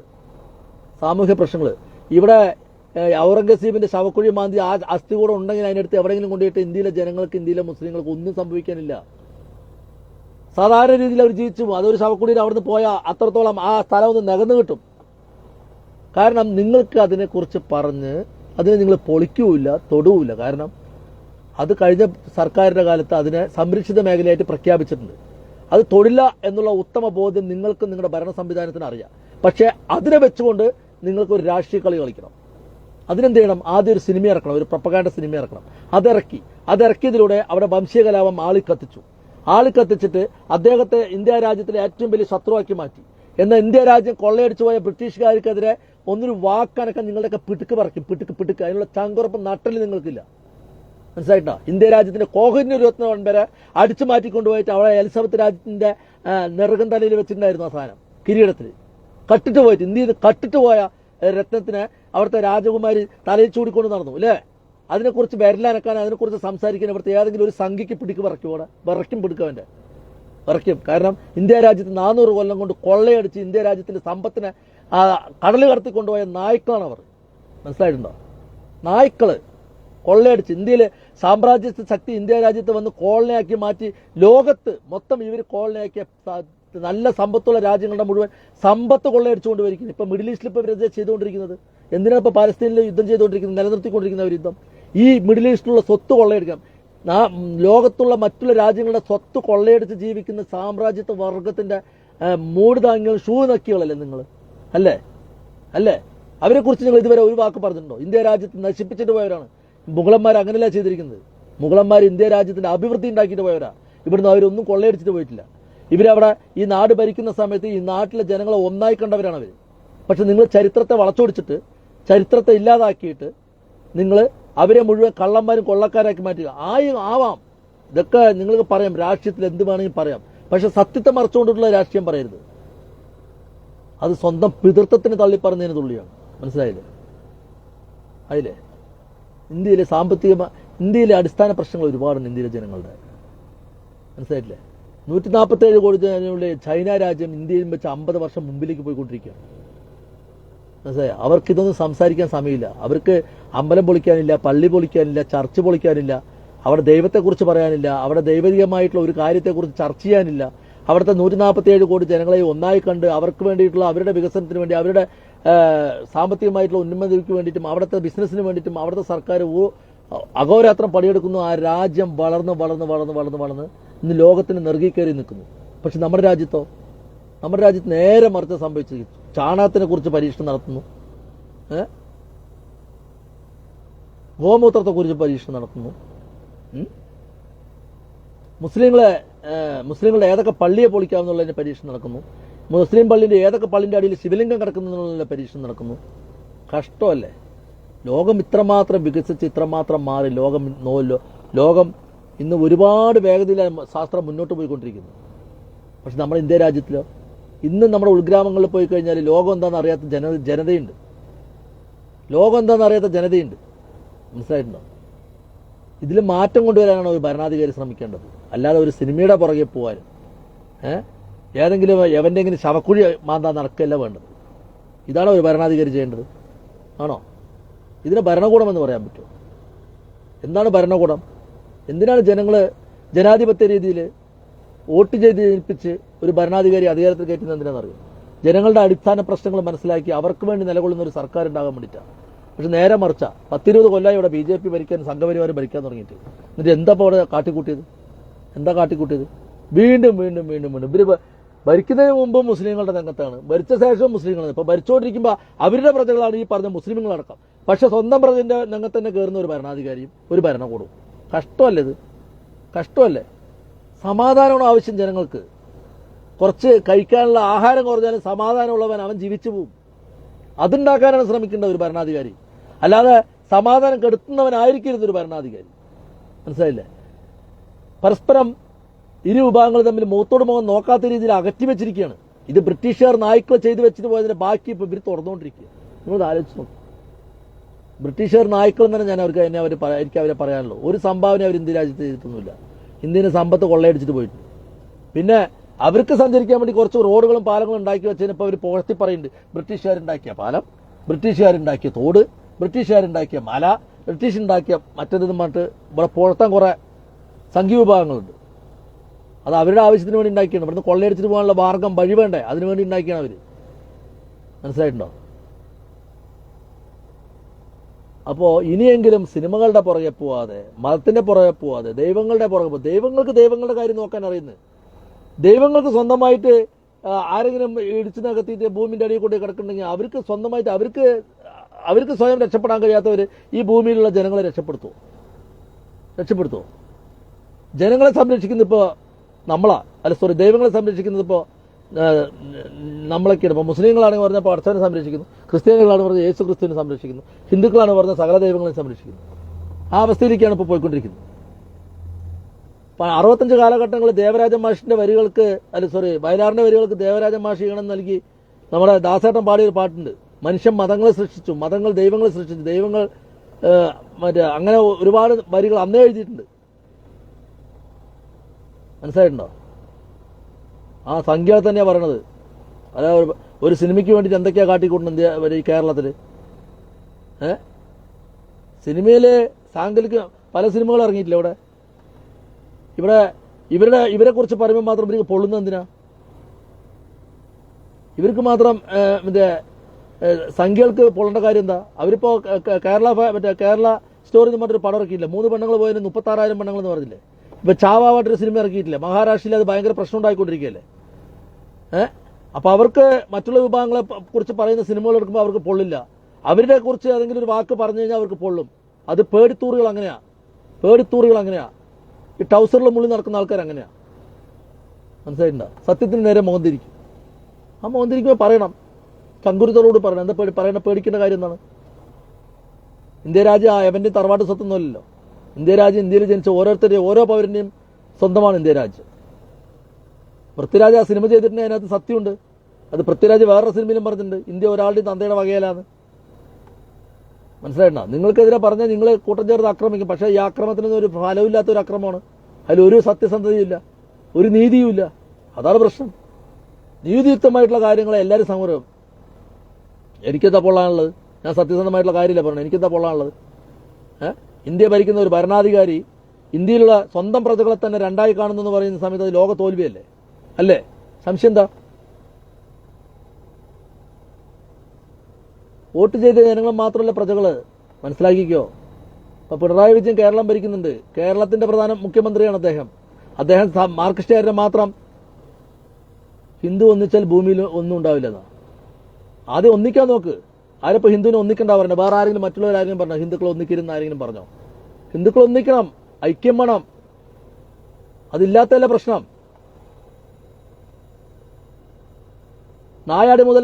ഇവിടെ ഔറംഗസീബിന്റെ ശവക്കുഴി മാന്തി ആ അസ്ഥി കൂടെ ഉണ്ടെങ്കിൽ അതിനടുത്ത് എവിടെയെങ്കിലും കൊണ്ടുപോയിട്ട് ഇന്ത്യയിലെ ജനങ്ങൾക്ക്, ഇന്ത്യയിലെ മുസ്ലിങ്ങൾക്ക് ഒന്നും സംഭവിക്കാനില്ല. സാധാരണ രീതിയിൽ അവർ ജീവിച്ചു പോകും. അതൊരു ശവക്കുഴിയിൽ അവിടുന്ന് പോയാൽ അത്രത്തോളം ആ സ്ഥലം ഒന്ന് നികന്നു കിട്ടും. കാരണം നിങ്ങൾക്ക് അതിനെക്കുറിച്ച് പറഞ്ഞ് അതിനെ നിങ്ങൾ പൊളിക്കൂല്ല, തൊടുവില്ല. കാരണം അത് കഴിഞ്ഞ സർക്കാരിന്റെ കാലത്ത് അതിനെ സംരക്ഷിത മേഖലയായിട്ട് പ്രഖ്യാപിച്ചിട്ടുണ്ട്. അത് തൊടില്ല എന്നുള്ള ഉത്തമ ബോധ്യം നിങ്ങൾക്കും നിങ്ങളുടെ ഭരണ സംവിധാനത്തിന് അറിയാം. പക്ഷേ അതിനെ വെച്ചുകൊണ്ട് നിങ്ങൾക്കൊരു രാഷ്ട്രീയ കളി കളിക്കണം. അതിനെന്ത് ചെയ്യണം? ആദ്യം ഒരു സിനിമ ഇറക്കണം, ഒരു പ്രൊപ്പഗാൻഡ സിനിമ ഇറക്കണം. അതിറക്കിയതിലൂടെ അവിടെ വംശീയ കലാപം ആളിക്കത്തിച്ചിട്ട് അദ്ദേഹത്തെ ഇന്ത്യ രാജ്യത്തിലെ ഏറ്റവും വലിയ ശത്രുവാക്കി മാറ്റി. എന്നാൽ ഇന്ത്യ രാജ്യം കൊള്ളയടിച്ചു പോയ ബ്രിട്ടീഷുകാർക്കെതിരെ ഒന്നൊരു വാക്കനക്കം നിങ്ങളുടെയൊക്കെ പിടുക്ക് പറക്കും. അതിനുള്ള ചങ്കുറപ്പ് നട്ടല് നിങ്ങൾക്കില്ല. മനസ്സിലായിട്ടോ? ഇന്ത്യ രാജ്യത്തിന്റെ കോഹിനൂർ വരെ അടിച്ചു മാറ്റിക്കൊണ്ടുപോയിട്ട് അവിടെ എലിസബത്ത് രാജ്യത്തിന്റെ നെറുകം തലയിൽ വെച്ചിട്ടുണ്ടായിരുന്നു ആ സാധനം, കിരീടത്തിൽ കട്ടിട്ട് പോയിട്ട്. ഇന്ത്യയിൽ നിന്ന് കട്ടിട്ട് പോയ രത്നത്തിന് അവിടുത്തെ രാജകുമാരി തലയിൽ ചൂടിക്കൊണ്ട് നടന്നു അല്ലേ? അതിനെക്കുറിച്ച് വിരലനക്കാൻ, അതിനെക്കുറിച്ച് സംസാരിക്കാൻ ഇവിടുത്തെ ഏതെങ്കിലും ഒരു സംഖ്യയ്ക്ക് പിടിക്ക് വിറയ്ക്കും. കാരണം ഇന്ത്യ രാജ്യത്ത് 400 കൊല്ലം കൊണ്ട് കൊള്ളയടിച്ച് ഇന്ത്യ രാജ്യത്തിന്റെ സമ്പത്തിനെ കടൽ കടത്തിക്കൊണ്ടുപോയ നായ്ക്കളാണ് അവർ. മനസ്സിലായിട്ടുണ്ടോ? നായ്ക്കള് കൊള്ളയടിച്ച് ഇന്ത്യയിലെ സാമ്രാജ്യ ശക്തി ഇന്ത്യ രാജ്യത്ത് വന്ന് കോളനിയാക്കി മാറ്റി ലോകത്ത് മൊത്തം ഇവർ കോളനിയാക്കിയ നല്ല സമ്പത്തുള്ള രാജ്യങ്ങളുടെ മുഴുവൻ സമ്പത്ത് കൊള്ളയടിച്ചുകൊണ്ട് വരിക്കുന്നത്. ഇപ്പം മിഡിൽ ഈസ്റ്റിൽ ഇപ്പോൾ ഇവരെന്താ ചെയ്തുകൊണ്ടിരിക്കുന്നത്? എന്തിനാണ് ഇപ്പോൾ പാലസ്തീനിൽ യുദ്ധം ചെയ്തുകൊണ്ടിരിക്കുന്നത്, നിലനിർത്തിക്കൊണ്ടിരിക്കുന്ന ഒരു യുദ്ധം? ഈ മിഡിൽ ഈസ്റ്റിലുള്ള സ്വത്ത് കൊള്ളയടിക്കാം. ലോകത്തുള്ള മറ്റുള്ള രാജ്യങ്ങളുടെ സ്വത്ത് കൊള്ളയടിച്ച് ജീവിക്കുന്ന സാമ്രാജ്യത്വ വർഗത്തിന്റെ മൂടുതാങ്ങികൾ, ഷൂ നക്കികളല്ലേ നിങ്ങൾ? അല്ലേ? അല്ലേ? അവരെക്കുറിച്ച് നിങ്ങൾ ഇതുവരെ ഒരു വാക്ക് പറഞ്ഞിട്ടുണ്ടോ? ഇന്ത്യ രാജ്യത്ത് നശിപ്പിച്ചിട്ട് പോയവരാണ് മുഗളന്മാർ. അങ്ങനെയല്ല ചെയ്തിരിക്കുന്നത്. മുഗളന്മാർ ഇന്ത്യ രാജ്യത്തിന്റെ അഭിവൃദ്ധി ഉണ്ടാക്കിയിട്ട് പോയവരാ. ഇവിടുന്ന് അവരൊന്നും കൊള്ളയടിച്ചിട്ട് പോയിട്ടില്ല. ഇവരവിടെ ഈ നാട് ഭരിക്കുന്ന സമയത്ത് ഈ നാട്ടിലെ ജനങ്ങളെ ഒന്നായി കണ്ടവരാണ് അവർ. പക്ഷെ നിങ്ങൾ ചരിത്രത്തെ വളച്ചൊടിച്ചിട്ട്, ചരിത്രത്തെ ഇല്ലാതാക്കിയിട്ട് നിങ്ങൾ അവരെ മുഴുവൻ കള്ളന്മാരും കൊള്ളക്കാരാക്കി മാറ്റുക. ആവാം, ഇതൊക്കെ നിങ്ങൾക്ക് പറയാം, രാഷ്ട്രീയത്തിൽ എന്ത് വേണമെങ്കിൽ പറയാം. പക്ഷെ സത്യത്തെ മറച്ചുകൊണ്ടിട്ടുള്ള രാഷ്ട്രീയം പറയരുത്. അത് സ്വന്തം പിതൃത്വത്തിന് തള്ളിപ്പറഞ്ഞതിന് തുള്ളിയാണ്. മനസ്സിലായില്ലേ? അതില്ലേ ഇന്ത്യയിലെ ഇന്ത്യയിലെ അടിസ്ഥാന പ്രശ്നങ്ങൾ ഒരുപാടുണ്ട് ഇന്ത്യയിലെ ജനങ്ങളുടെ. മനസ്സിലായിട്ടില്ലേ? 147 കോടി ജനങ്ങളുടെ ചൈന രാജ്യം ഇന്ത്യയിൽ വെച്ച് 50 വർഷം മുമ്പിലേക്ക് പോയിക്കൊണ്ടിരിക്കുകയാണ്. മനസ്സിലായോ? അവർക്കിതൊന്നും സംസാരിക്കാൻ സമയമില്ല. അവർക്ക് അമ്പലം പൊളിക്കാനില്ല, പള്ളി പൊളിക്കാനില്ല, ചർച്ച് പൊളിക്കാനില്ല, അവിടെ ദൈവത്തെക്കുറിച്ച് പറയാനില്ല, അവിടെ ദൈവികമായിട്ടുള്ള ഒരു കാര്യത്തെക്കുറിച്ച് ചർച്ച ചെയ്യാനില്ല. അവിടുത്തെ 147 കോടി ജനങ്ങളെ ഒന്നായി കണ്ട് അവർക്ക് വേണ്ടിയിട്ടുള്ള അവരുടെ വികസനത്തിന് വേണ്ടി, അവരുടെ സാമ്പത്തികമായിട്ടുള്ള ഉന്നമനത്തിക്ക് വേണ്ടിയിട്ടും, അവിടുത്തെ ബിസിനസ്സിന് വേണ്ടിയിട്ടും അവിടുത്തെ സർക്കാർ അഹോരാത്രം പണിയെടുക്കുന്നു. ആ രാജ്യം വളർന്ന് വളർന്ന് വളർന്ന് വളർന്ന് വളർന്ന് ഇന്ന് ലോകത്തിന് നെറുകി കയറി നിൽക്കുന്നു. പക്ഷെ നമ്മുടെ രാജ്യത്തോ? നമ്മുടെ രാജ്യത്ത് നേരെ മറിച്ച് സംഭവിച്ചിരിക്കുന്നു. ചാണകത്തിനെ കുറിച്ച് പരീക്ഷണം നടത്തുന്നു, ഗോമൂത്രത്തെക്കുറിച്ച് പരീക്ഷണം നടത്തുന്നു. മുസ്ലിങ്ങളുടെ ഏതൊക്കെ പള്ളിയെ പൊളിക്കാമെന്നുള്ളതിന്റെ പരീക്ഷണം നടക്കുന്നു. മുസ്ലിം പള്ളിന്റെ ഏതൊക്കെ പള്ളിന്റെ അടിയിൽ ശിവലിംഗം കിടക്കുന്നതിനുള്ള പരീക്ഷണം നടക്കുന്നു. കഷ്ടമല്ലേ? ലോകം ഇത്രമാത്രം വികസിച്ച് ഇത്രമാത്രം മാറി ലോകം ഇന്ന് ഒരുപാട് വേഗതയിലാണ് ശാസ്ത്രം മുന്നോട്ട് പോയിക്കൊണ്ടിരിക്കുന്നു. പക്ഷെ നമ്മുടെ ഇന്ത്യ രാജ്യത്തിലോ? ഇന്ന് നമ്മുടെ ഉൾഗ്രാമങ്ങളിൽ പോയി കഴിഞ്ഞാൽ ലോകം എന്താണെന്ന് അറിയാത്ത ജനതയുണ്ട്. ലോകം എന്താണെന്ന് അറിയാത്ത ജനതയുണ്ട്. മനസ്സിലായിട്ടുണ്ടോ? ഇതിൽ മാറ്റം കൊണ്ടുവരാനാണ് ഒരു ഭരണാധികാരി ശ്രമിക്കേണ്ടത്. അല്ലാതെ ഒരു സിനിമയുടെ പുറകെ പോകാനും ഏതെങ്കിലും എവന്റെങ്കിലും ശവക്കുഴി മാന്താൻ നടക്കുകയല്ല വേണ്ടത്. ഇതാണോ ഒരു ഭരണാധികാരി ചെയ്യേണ്ടത്? ആണോ? ഇതിനെ ഭരണകൂടം എന്ന് പറയാൻ പറ്റുമോ? എന്താണ് ഭരണകൂടം? എന്തിനാണ് ജനാധിപത്യ രീതിയിൽ വോട്ട് ചെയ്ത് ജനിപ്പിച്ച് ഒരു ഭരണാധികാരി അധികാരത്തിൽ കയറ്റുന്നത്? എന്തിനാണെന്നറിയും? ജനങ്ങളുടെ അടിസ്ഥാന പ്രശ്നങ്ങൾ മനസ്സിലാക്കി അവർക്ക് വേണ്ടി നിലകൊള്ളുന്ന ഒരു സർക്കാർ ഉണ്ടാകാൻ വേണ്ടിയിട്ടാണ്. പക്ഷെ നേരെ മറിച്ച 10-20 കൊല്ലമായി ഇവിടെ BJP ഭരിക്കാൻ, സംഘപരിവാർ ഭരിക്കാൻ തുടങ്ങിയിട്ട്. എന്നിട്ട് എന്താ ഇപ്പോൾ അവിടെ കാട്ടിക്കൂട്ടിയത്? വീണ്ടും ഇവര് ഭരിക്കുന്നതിന് മുമ്പ് മുസ്ലിങ്ങളുടെ രംഗത്താണ്, ഭരിച്ച ശേഷം മുസ്ലിങ്ങൾ. ഇപ്പൊ ഭരിച്ചുകൊണ്ടിരിക്കുമ്പോൾ അവരുടെ പ്രജകളാണ് ഈ പറഞ്ഞ മുസ്ലിങ്ങളടക്കം. പക്ഷെ സ്വന്തം പ്രജന്റെ രംഗത്ത് തന്നെ കയറുന്ന ഒരു ഭരണാധികാരിയും ഒരു ഭരണകൂടവും. കഷ്ടമല്ലേ ഇത്? കഷ്ടമല്ലേ? സമാധാനമാണ് ആവശ്യം ജനങ്ങൾക്ക്. കുറച്ച് കഴിക്കാനുള്ള ആഹാരം കുറഞ്ഞാലും സമാധാനമുള്ളവൻ അവൻ ജീവിച്ചു പോവും. അതുണ്ടാക്കാനാണ് ശ്രമിക്കേണ്ട ഒരു ഭരണാധികാരി. അല്ലാതെ സമാധാനം കെടുത്തുന്നവനായിരിക്കരുത് ഒരു ഭരണാധികാരി. മനസ്സിലായില്ലേ? പരസ്പരം ഇരു വിഭാഗങ്ങൾ തമ്മിൽ മുഖത്തോട് മുഖം നോക്കാത്ത രീതിയിൽ അകറ്റി വെച്ചിരിക്കുകയാണ്. ഇത് ബ്രിട്ടീഷുകാർ നായ്ക്കൾ ചെയ്തു വെച്ചിട്ട് പോയതിന്റെ ബാക്കി ഇപ്പൊ ഇവർ തുറന്നുകൊണ്ടിരിക്കുക. നിങ്ങൾ ആലോചിച്ച് നോക്കും. ബ്രിട്ടീഷുകാർ നായ്ക്കൾ എന്ന് തന്നെ എനിക്ക് അവരെ പറയാനുള്ളൂ. ഒരു സംഭാവന അവർ ഇന്ത്യ രാജ്യത്ത് ചെയ്തിട്ടൊന്നുമില്ല. ഇന്ത്യന് സമ്പത്ത് കൊള്ളയടിച്ചിട്ട് പോയിട്ടുണ്ട്. പിന്നെ അവർക്ക് സഞ്ചരിക്കാൻ വേണ്ടി കുറച്ച് റോഡുകളും പാലങ്ങളും ഉണ്ടാക്കി വെച്ചതിനിപ്പോൾ അവർ പുകഴ്ത്തി പറയുന്നുണ്ട്. ബ്രിട്ടീഷുകാരുണ്ടാക്കിയ പാലം, ബ്രിട്ടീഷുകാരുണ്ടാക്കിയ തോട്, ബ്രിട്ടീഷുകാരുണ്ടാക്കിയ മല, ബ്രിട്ടീഷ് ഉണ്ടാക്കിയ മറ്റേതെന്ന് പറഞ്ഞിട്ട് ഇവിടെ പുഴത്താൻ കുറെ സംഘീയ വിഭാഗങ്ങളുണ്ട്. അത് അവരുടെ ആവശ്യത്തിന് വേണ്ടി ഉണ്ടാക്കിയാണ്. ഇവിടുന്ന് കൊള്ളയടിച്ചിട്ട് പോകാനുള്ള മാർഗം വഴി വേണ്ടേ? അതിനുവേണ്ടി ഉണ്ടാക്കിയാണ് അവർ. മനസ്സിലായിട്ടുണ്ടോ? അപ്പോൾ ഇനിയെങ്കിലും സിനിമകളുടെ പുറകെ പോവാതെ, മതത്തിന്റെ പുറകെ പോവാതെ, ദൈവങ്ങളുടെ പുറകെ പോകും. ദൈവങ്ങളുടെ കാര്യം നോക്കാൻ അറിയുന്നത്. ദൈവങ്ങൾക്ക് സ്വന്തമായിട്ട് ആരെങ്കിലും ഇടിച്ചു നികത്തിയിട്ട് ഭൂമിന്റെ അടിയിൽ കൊണ്ട് കിടക്കുന്നുണ്ടെങ്കിൽ അവർക്ക് സ്വന്തമായിട്ട് അവർക്ക് സ്വയം രക്ഷപ്പെടാൻ കഴിയാത്തവർ ഈ ഭൂമിയിലുള്ള ജനങ്ങളെ രക്ഷപ്പെടുത്തുമോ? ജനങ്ങളെ സംരക്ഷിക്കുന്നത് ഇപ്പോൾ ദൈവങ്ങളെ സംരക്ഷിക്കുന്നത് ഇപ്പോൾ നമ്മളൊക്കെയാണ്. ഇപ്പോൾ മുസ്ലിങ്ങളാണെങ്കിൽ പറഞ്ഞപ്പോൾ അർച്ചനെ സംരക്ഷിക്കുന്നു, ക്രിസ്ത്യാനികളാണ് പറഞ്ഞാൽ യേശു ക്രിസ്തുവിനെ സംരക്ഷിക്കുന്നു, ഹിന്ദുക്കളാണ് പറഞ്ഞാൽ സകല ദൈവങ്ങളെ സംരക്ഷിക്കുന്നു. ആ അവസ്ഥയിലേക്കാണ് ഇപ്പോൾ പോയിക്കൊണ്ടിരിക്കുന്നത്. 65 കാലഘട്ടങ്ങളിൽ ദേവരാജ മാഷിന്റെ വരികൾക്ക് വയലാറിന്റെ വരികൾക്ക് ദേവരാജ മാഷ് ഈണം നൽകി നമ്മുടെ ദാസേട്ടൻ പാടിയൊരു പാട്ടുണ്ട്. മനുഷ്യൻ മതങ്ങളെ സൃഷ്ടിച്ചു, മതങ്ങൾ ദൈവങ്ങളെ സൃഷ്ടിച്ചു, ദൈവങ്ങൾ അങ്ങനെ ഒരുപാട് വരികൾ അന്നേ എഴുതിയിട്ടുണ്ട്. മനസ്സിലായിട്ടുണ്ടോ? ആ സംഖ്യ തന്നെയാണ് പറയണത്. അതായത് ഒരു സിനിമയ്ക്ക് വേണ്ടിയിട്ട് എന്തൊക്കെയാ കാട്ടിക്കൂട്ടുന്നത് ഈ കേരളത്തിൽ? സിനിമയിലെ സാങ്കല്പിക പല സിനിമകളും ഇറങ്ങിയിട്ടില്ല. ഇവരെ കുറിച്ച് പറയുമ്പോൾ മാത്രം ഇവർക്ക് പൊള്ളുന്നത് എന്തിനാ? ഇവർക്ക് മാത്രം മറ്റേ സംഖ്യകൾക്ക് പൊള്ളേണ്ട കാര്യം എന്താ? അവരിപ്പോ കേരള സ്റ്റോറി എന്ന് പറഞ്ഞൊരു പടം ഇറക്കിയില്ല, 3 പെണ്ണുങ്ങൾ പോയതിന് 36,000 പെണ്ണുങ്ങൾ എന്ന് പറഞ്ഞില്ലേ? ഇപ്പൊ ചാവായിട്ടൊരു സിനിമ ഇറക്കിയിട്ടില്ല, മഹാരാഷ്ട്രയിൽ അത് ഭയങ്കര പ്രശ്നം ഉണ്ടായിക്കൊണ്ടിരിക്കുകയല്ലേ? അപ്പൊ അവർക്ക് മറ്റുള്ള വിഭാഗങ്ങളെ കുറിച്ച് പറയുന്ന സിനിമകൾ എടുക്കുമ്പോൾ അവർക്ക് പൊള്ളില്ല. അവരുടെ കുറിച്ച് ഏതെങ്കിലും ഒരു വാക്ക് പറഞ്ഞു കഴിഞ്ഞാൽ അവർക്ക് പൊള്ളും. അത് പേടിത്തൂറുകൾ അങ്ങനെയാ, ഈ ടൗസറിൽ മുള്ളി നടക്കുന്ന ആൾക്കാർ അങ്ങനെയാ. മനസ്സിലായിട്ടുണ്ടോ? സത്യത്തിന് നേരെ മോന്തിരിക്കും. ആ മോന്തിരിക്കുമ്പോൾ പറയണം, ചങ്കുരുത്തോട് പറയണം. എന്താ പേടിക്കേണ്ട കാര്യം എന്താണ്? ഇന്ത്യ രാജ്യം എവന്റെ തറവാട്ട് സ്വത്തൊന്നുമല്ലല്ലോ. ഇന്ത്യ രാജ്യം, ഇന്ത്യയിൽ ജനിച്ച ഓരോരുത്തരുടെയും ഓരോ പൗരന്റെയും സ്വന്തമാണ് ഇന്ത്യ രാജ്യം. പൃഥ്വിരാജ് ആ സിനിമ ചെയ്തിട്ടുണ്ടെങ്കിൽ അതിനകത്ത് സത്യമുണ്ട്. അത് പൃഥ്വിരാജ് വേറൊരു സിനിമയിലും പറഞ്ഞിട്ടുണ്ട്, ഇന്ത്യ ഒരാളുടെയും തന്തയുടെ വകയിലാന്ന്. മനസ്സിലായിട്ടാ? നിങ്ങൾക്കെതിരെ പറഞ്ഞാൽ നിങ്ങൾ കൂട്ടം ചേർത്ത് ആക്രമിക്കും. പക്ഷേ ഈ ആക്രമണത്തിനൊന്നും ഒരു ഫലമില്ലാത്ത ഒരു ആക്രമണമാണ്. അതിലൊരു സത്യസന്ധതയില്ല, ഒരു നീതിയുമില്ല. അതാണ് പ്രശ്നം. നീതിയുക്തമായിട്ടുള്ള കാര്യങ്ങളെ എല്ലാവരും സമരം. എനിക്കെന്താ പൊള്ളാനുള്ളത്? ഞാൻ സത്യസന്ധമായിട്ടുള്ള കാര്യമില്ല പറഞ്ഞത്. എനിക്കെന്താ പൊള്ളാനുള്ളത്? ഇന്ത്യ ഭരിക്കുന്ന ഒരു ഭരണാധികാരി ഇന്ത്യയിലുള്ള സ്വന്തം പ്രജകളെ തന്നെ രണ്ടായി കാണുന്നു പറയുന്ന സമയത്ത് അത് ലോക തോൽവിയല്ലേ? അല്ലേ? സംശയം എന്താ? വോട്ട് ചെയ്ത ജനങ്ങൾ മാത്രമല്ല പ്രജകള്, മനസ്സിലാക്കിക്കോ. അപ്പൊ പിണറായി വിജയൻ കേരളം ഭരിക്കുന്നുണ്ട്. കേരളത്തിന്റെ പ്രധാന മുഖ്യമന്ത്രിയാണ് അദ്ദേഹം. മാർക്സിസ്റ്റുകാരുടെ മാത്രം ഹിന്ദു ഒന്നിച്ചാൽ ഭൂമിയിൽ ഒന്നും ഉണ്ടാവില്ലെന്നാ. ആദ്യം ഒന്നിക്കാൻ നോക്ക്. ആരപ്പോ ഹിന്ദുവിനെ ഒന്നിക്കണ്ട പറഞ്ഞോ? വേറെ ആരെങ്കിലും മറ്റുള്ളവരാരെങ്കിലും പറഞ്ഞോ ഹിന്ദുക്കൾ ഒന്നിക്കരുന്ന് ആരെങ്കിലും പറഞ്ഞോ? ഹിന്ദുക്കൾ ഒന്നിക്കണം, ഐക്യം വേണം. അതില്ലാത്തല്ല പ്രശ്നം. നായാടി മുതൽ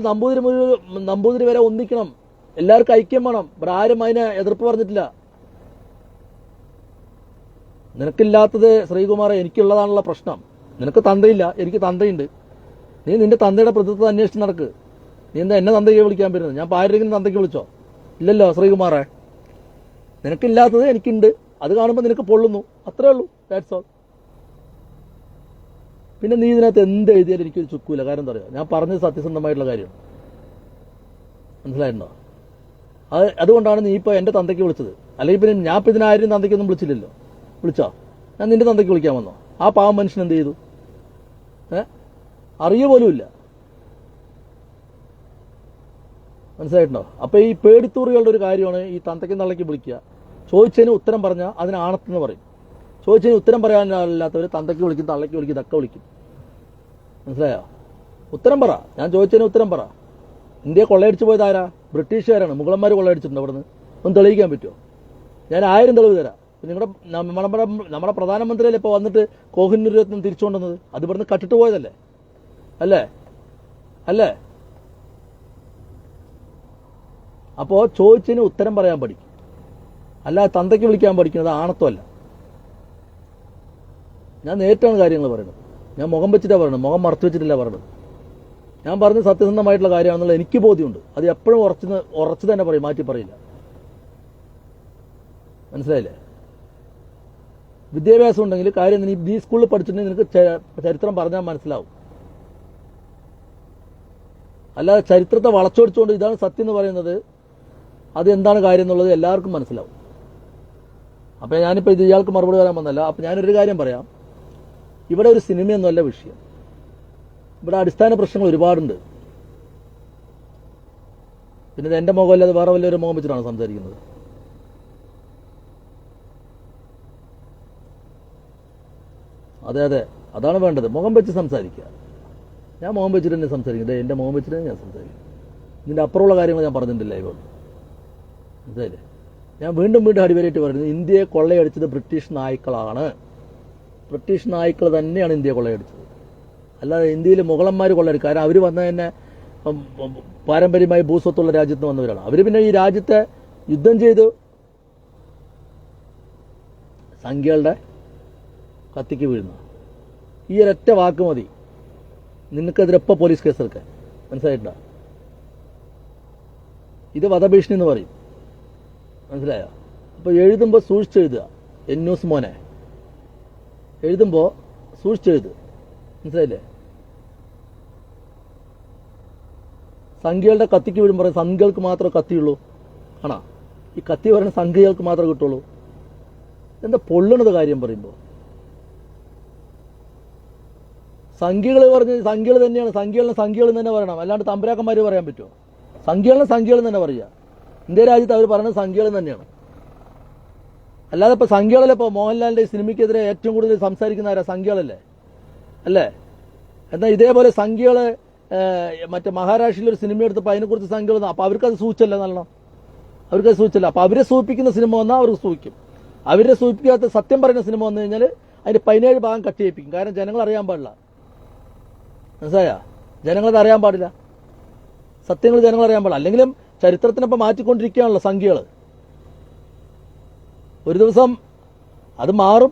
നമ്പൂതിരി വരെ ഒന്നിക്കണം. എല്ലാവർക്കും ഐക്യം വേണം. ഇവിടെ ആരും അതിനെ എതിർപ്പ് പറഞ്ഞിട്ടില്ല. നിനക്കില്ലാത്തത് ശ്രീകുമാറെ എനിക്കുള്ളതാണുള്ള പ്രശ്നം. നിനക്ക് തന്തയില്ല, എനിക്ക് തന്തയുണ്ട്. നീ നിന്റെ തന്തയുടെ പ്രതിത്വം അന്വേഷിച്ച് നടക്ക്. നീ എന്താ എന്നെ തന്തയ്ക്ക് വിളിക്കാൻ പറ്റുന്നത്? ഞാൻ ആരെങ്കിലും തന്തയ്ക്ക് വിളിച്ചോ? ഇല്ലല്ലോ ശ്രീകുമാറെ. നിനക്കില്ലാത്തത് എനിക്കുണ്ട്. അത് കാണുമ്പോൾ നിനക്ക് പൊള്ളുന്നു, അത്രേ ഉള്ളൂ. That's all. പിന്നെ നീ ഇതിനകത്ത് എന്ത് എഴുതിയാലും എനിക്കൊരു ചുക്കൂല. കാര്യം എന്താ പറയുക? ഞാൻ പറഞ്ഞത് സത്യസന്ധമായിട്ടുള്ള കാര്യമാണ്. മനസ്സിലായിട്ടുണ്ടോ? അതുകൊണ്ടാണ് നീ ഇപ്പോൾ എന്റെ തന്തയ്ക്ക് വിളിച്ചത്. അല്ലെങ്കിൽ പിന്നെ ഞാൻ ഇപ്പം ഇതിനാരും തന്തയ്ക്കൊന്നും വിളിച്ചില്ലല്ലോ. വിളിച്ചോ? ഞാൻ നിന്റെ തന്തയ്ക്ക് വിളിക്കാൻ വന്നോ? ആ പാവം മനുഷ്യൻ എന്ത് ചെയ്തു? അറിയ പോലുമില്ല. മനസ്സിലായിട്ടുണ്ടോ? അപ്പൊ ഈ പേടിത്തൂറികളുടെ ഒരു കാര്യമാണ് ഈ തന്തയ്ക്കും തള്ളയ്ക്ക് വിളിക്കുക. ചോദിച്ചതിന് ഉത്തരം പറഞ്ഞാൽ അതിന് ആണത്തെന്ന് പറയും. ചോദിച്ചതിന് ഉത്തരം പറയാനില്ലാത്തവർ തന്തയ്ക്ക് വിളിക്കും, തള്ളയ്ക്ക് വിളിക്കും, ഇതൊക്കെ വിളിക്കും. മനസ്സിലായോ? ഉത്തരം പറ. ഞാൻ ചോദിച്ചതിന് ഉത്തരം പറ. ഇന്ത്യ കൊള്ളയടിച്ചു പോയത് ആരാ? ബ്രിട്ടീഷുകാരാണ്. മുഗളന്മാർ കൊള്ളയടിച്ചിട്ടുണ്ട്. അവിടുന്ന് ഒന്ന് തെളിയിക്കാൻ പറ്റുമോ? ഞാൻ 1000 തെളിവ് തരാം. നിങ്ങളുടെ നമ്മുടെ പ്രധാനമന്ത്രിയല്ലേ ഇപ്പോൾ വന്നിട്ട് കോഹിനൂർ രത്നം തിരിച്ചുകൊണ്ടുവന്നത്? അത് ഇവിടുന്ന് കട്ടിട്ട് പോയതല്ലേ? അല്ലേ? അപ്പോ ചോദിച്ചതിന് ഉത്തരം പറയാൻ പഠിക്കും. അല്ലാതെ തന്തയ്ക്ക് വിളിക്കാൻ പഠിക്കുന്നത് ആണത്വമല്ല. ഞാൻ നേരിട്ടാണ് കാര്യങ്ങൾ പറയുന്നത്. ഞാൻ മുഖം വെച്ചിട്ടാണ് പറയുന്നത്, മുഖം മറച്ചു വെച്ചിട്ടില്ല പറയുന്നത്. ഞാൻ പറഞ്ഞത് സത്യസന്ധമായിട്ടുള്ള കാര്യമാണെന്നുള്ള എനിക്ക് ബോധ്യമുണ്ട്. അത് എപ്പോഴും ഉറച്ചു തന്നെ പറയും, മാറ്റി പറയില്ല. മനസ്സിലായില്ലേ? വിദ്യാഭ്യാസം ഉണ്ടെങ്കിൽ കാര്യം നീ സ്കൂളിൽ പഠിച്ചിട്ടുണ്ടെങ്കിൽ നിനക്ക് ചരിത്രം പറഞ്ഞാൽ മനസ്സിലാവും. അല്ലാതെ ചരിത്രത്തെ വളച്ചൊടിച്ചുകൊണ്ട് ഇതാണ് സത്യം എന്ന് പറയുന്നത്, അത് എന്താണ് കാര്യം എന്നുള്ളത് എല്ലാവർക്കും മനസ്സിലാവും. അപ്പൊ ഞാനിപ്പോൾ ഇത് ഇയാൾക്ക് മറുപടി പറയാൻ വന്നല്ല. അപ്പൊ ഞാനൊരു കാര്യം പറയാം. ഇവിടെ ഒരു സിനിമയൊന്നുമല്ല വിഷയം. ഇവിടെ അടിസ്ഥാന പ്രശ്നങ്ങൾ ഒരുപാടുണ്ട്. പിന്നെ എന്റെ മുഖം അല്ലാതെ വേറെ വല്ലൊരു മുഖം വെച്ചിട്ടാണ് സംസാരിക്കുന്നത്. അതെ, അതാണ് വേണ്ടത്. മുഖം വെച്ച് സംസാരിക്കുക. ഞാൻ മുഖം വെച്ചിട്ട് തന്നെ സംസാരിക്കുന്നത്. എന്റെ മുഖം വെച്ചിട്ട് തന്നെ ഞാൻ സംസാരിക്കും. ഇതിന്റെ അപ്പുറമുള്ള കാര്യങ്ങൾ ഞാൻ പറഞ്ഞിട്ടില്ല ഇവരോട്. മനസ്സിലായില്ലേ? ഞാൻ വീണ്ടും അടിവരയിട്ട് പറയുന്നത്, ഇന്ത്യയെ കൊള്ളയടിച്ചത് ബ്രിട്ടീഷ് നായ്ക്കളാണ്. ബ്രിട്ടീഷ് നായ്ക്കൾ തന്നെയാണ് ഇന്ത്യയെ കൊള്ളയടിച്ചത്. അല്ലാതെ ഇന്ത്യയിൽ മുഗളന്മാർ കൊള്ളയടിക്കും. കാരണം അവർ വന്ന തന്നെ പാരമ്പര്യമായി ഭൂസ്വത്തുള്ള രാജ്യത്ത് നിന്ന് വന്നവരാണ്. അവർ പിന്നെ ഈ രാജ്യത്തെ യുദ്ധം ചെയ്ത് സംഖ്യകളുടെ കത്തിക്ക് വീഴുന്നു. ഈ ഒരൊറ്റ വാക്ക് മതി നിനക്കെതിരെ എപ്പോൾ പോലീസ് കേസെടുക്കാൻ. മനസ്സിലായിട്ടാ? ഇത് വധഭീഷണി എന്ന് പറയും. മനസ്സിലായോ? അപ്പോൾ എഴുതുമ്പോൾ സൂക്ഷിച്ചെഴുതുക. ന്യൂസ് മോനെ, എഴുതുമ്പോൾ സൂക്ഷിച്ചെഴുതുക. മനസ്സിലായില്ലേ? സംഖ്യകളുടെ കത്തിക്ക് വീഴും പറയും. സംഖ്യകൾക്ക് മാത്രമേ കത്തിയുള്ളൂ. ആണോ? ഈ കത്തി പറയുന്ന സംഖ്യകൾക്ക് മാത്രമേ കിട്ടുള്ളൂ. എന്താ പൊള്ളണത് കാര്യം പറയുമ്പോൾ? സംഖ്യകൾ പറഞ്ഞ് സംഖ്യകൾ തന്നെയാണ്. സംഖ്യകൾ തന്നെ പറയണം, അല്ലാണ്ട് തമ്പുരാക്കന്മാർ പറയാൻ പറ്റുമോ? സംഖ്യകൾ തന്നെ പറയുക. ഇന്ത്യ രാജ്യത്ത് അവർ പറയുന്നത് സംഖ്യകൾ തന്നെയാണ്. അല്ലാതെ ഇപ്പോൾ സംഖ്യകളല്ലേ ഇപ്പോൾ മോഹൻലാലിന്റെ സിനിമയ്ക്കെതിരെ ഏറ്റവും കൂടുതൽ സംസാരിക്കുന്ന ആരാ? സംഖ്യകളല്ലേ അല്ലേ? എന്നാൽ ഇതേപോലെ സംഖ്യകൾ മറ്റേ മഹാരാഷ്ട്രയിൽ ഒരു സിനിമ എടുത്തപ്പോൾ അതിനെക്കുറിച്ച് സംഖ്യകൾ, അപ്പോൾ അവർക്കത് സൂചിച്ചല്ല നല്ലോണം, അവർക്കത് സൂചിച്ചല്ല. അപ്പോൾ അവരെ സൂചിപ്പിക്കുന്ന സിനിമ വന്നാൽ അവർക്ക് സൂചിക്കും. അവരെ സൂചിപ്പിക്കാത്ത സത്യം പറയുന്ന സിനിമ വന്നു കഴിഞ്ഞാൽ അതിന്റെ 17 ഭാഗം കട്ട് ചെയ്യിപ്പിക്കും. കാരണം ജനങ്ങൾ അറിയാൻ പാടില്ല. മനസ്സിലായ? ജനങ്ങളത് അറിയാൻ പാടില്ല, സത്യങ്ങൾ ജനങ്ങൾ അറിയാൻ പാടില്ല. അല്ലെങ്കിലും ചരിത്രത്തിനൊപ്പം മാറ്റിക്കൊണ്ടിരിക്കുകയാണല്ലോ സംഖ്യകൾ. ഒരു ദിവസം അത് മാറും.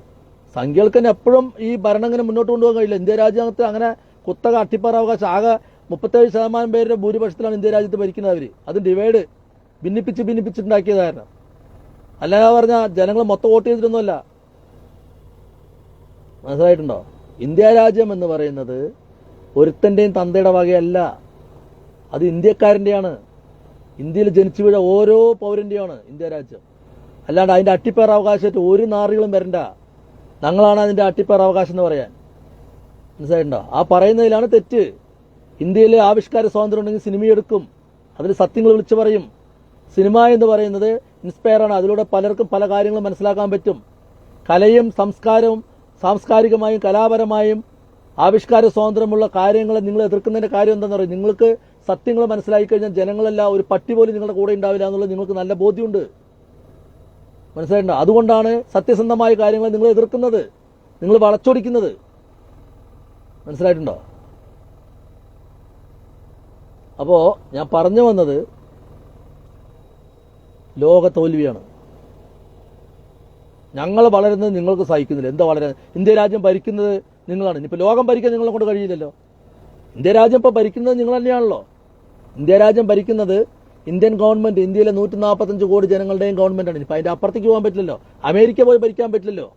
സംഖ്യകൾക്ക് തന്നെ എപ്പോഴും ഈ ഭരണം ഇങ്ങനെ മുന്നോട്ട് കൊണ്ടുപോകാൻ കഴിയില്ല. ഇന്ത്യ രാജ്യത്ത് അങ്ങനെ കുത്തക അട്ടിപ്പാറാവകാശം ആകെ 37% പേരുടെ ഭൂരിപക്ഷത്തിലാണ് ഇന്ത്യ രാജ്യത്ത് ഭരിക്കുന്നത് അവർ. അത് ഡിവൈഡ് ഭിന്നിപ്പിച്ചിട്ടുണ്ടാക്കിയതായിരുന്നു. അല്ലാതെ പറഞ്ഞാൽ ജനങ്ങൾ മൊത്തം വോട്ട് ചെയ്തിട്ടൊന്നുമല്ല. മനസ്സിലായിട്ടുണ്ടോ? ഇന്ത്യ രാജ്യം എന്ന് പറയുന്നത് ഒരുത്തന്റെയും തന്തയുടെ വകയല്ല, അത് ഇന്ത്യക്കാരൻ്റെയാണ്. ഇന്ത്യയിൽ ജനിച്ചു വീഴ ഓരോ പൗരന്റെയാണ് ഇന്ത്യ രാജ്യം. അല്ലാണ്ട് അതിന്റെ അട്ടിപ്പേർ അവകാശമായിട്ട് ഒരു നാറികളും വരണ്ട. ഞങ്ങളാണ് അതിന്റെ അട്ടിപ്പേർ അവകാശം എന്ന് പറയാൻ. മനസ്സിലായിട്ടുണ്ടോ? ആ പറയുന്നതിലാണ് തെറ്റ്. ഇന്ത്യയിലെ ആവിഷ്കാര സ്വാതന്ത്ര്യം ഉണ്ടെങ്കിൽ സിനിമയെടുക്കും, അതിൽ സത്യങ്ങൾ വിളിച്ചു പറയും. സിനിമ എന്ന് പറയുന്നത് ഇൻസ്പയറാണ്. അതിലൂടെ പലർക്കും പല കാര്യങ്ങളും മനസ്സിലാക്കാൻ പറ്റും. കലയും സംസ്കാരവും സാംസ്കാരികമായും കലാപരമായും ആവിഷ്കാര സ്വാതന്ത്ര്യമുള്ള കാര്യങ്ങളെ നിങ്ങൾ എതിർക്കുന്നതിന്റെ കാര്യം എന്താണെന്ന് പറയും. നിങ്ങൾക്ക് സത്യങ്ങൾ മനസ്സിലാക്കി കഴിഞ്ഞാൽ ജനങ്ങളെല്ലാം ഒരു പട്ടി പോലും നിങ്ങളുടെ കൂടെ ഉണ്ടാവില്ല എന്നുള്ളത് നിങ്ങൾക്ക് നല്ല ബോധ്യമുണ്ട്. മനസ്സിലായിട്ടുണ്ടോ? അതുകൊണ്ടാണ് സത്യസന്ധമായ കാര്യങ്ങൾ നിങ്ങൾ എതിർക്കുന്നത്, നിങ്ങൾ വളച്ചൊടിക്കുന്നത്. മനസ്സിലായിട്ടുണ്ടോ? അപ്പോ ഞാൻ പറഞ്ഞു വന്നത് ലോക തോൽവിയാണ്. ഞങ്ങൾ വളരുന്നത് നിങ്ങൾക്ക് സഹിക്കുന്നില്ല. എന്താ വളരാൻ? ഇന്ത്യ രാജ്യം ഭരിക്കുന്നത് നിങ്ങളാണ്. ഇനിയിപ്പോൾ ലോകം ഭരിക്കാൻ നിങ്ങളെ കൊണ്ട് കഴിയില്ലല്ലോ. ഇന്ത്യ രാജ്യം ഇപ്പോൾ ഭരിക്കുന്നത് നിങ്ങൾ തന്നെയാണല്ലോ. ഇന്ത്യ രാജ്യം ഭരിക്കുന്നത് ഇന്ത്യൻ ഗവൺമെന്റ്, ഇന്ത്യയിലെ 145 കോടി ജനങ്ങളുടെയും ഗവൺമെന്റാണ്. ഇനിയിപ്പോൾ അതിന്റെ അപ്പുറത്തേക്ക് പോകാൻ പറ്റില്ലല്ലോ. അമേരിക്ക പോയി ഭരിക്കാൻ പറ്റില്ലല്ലോ.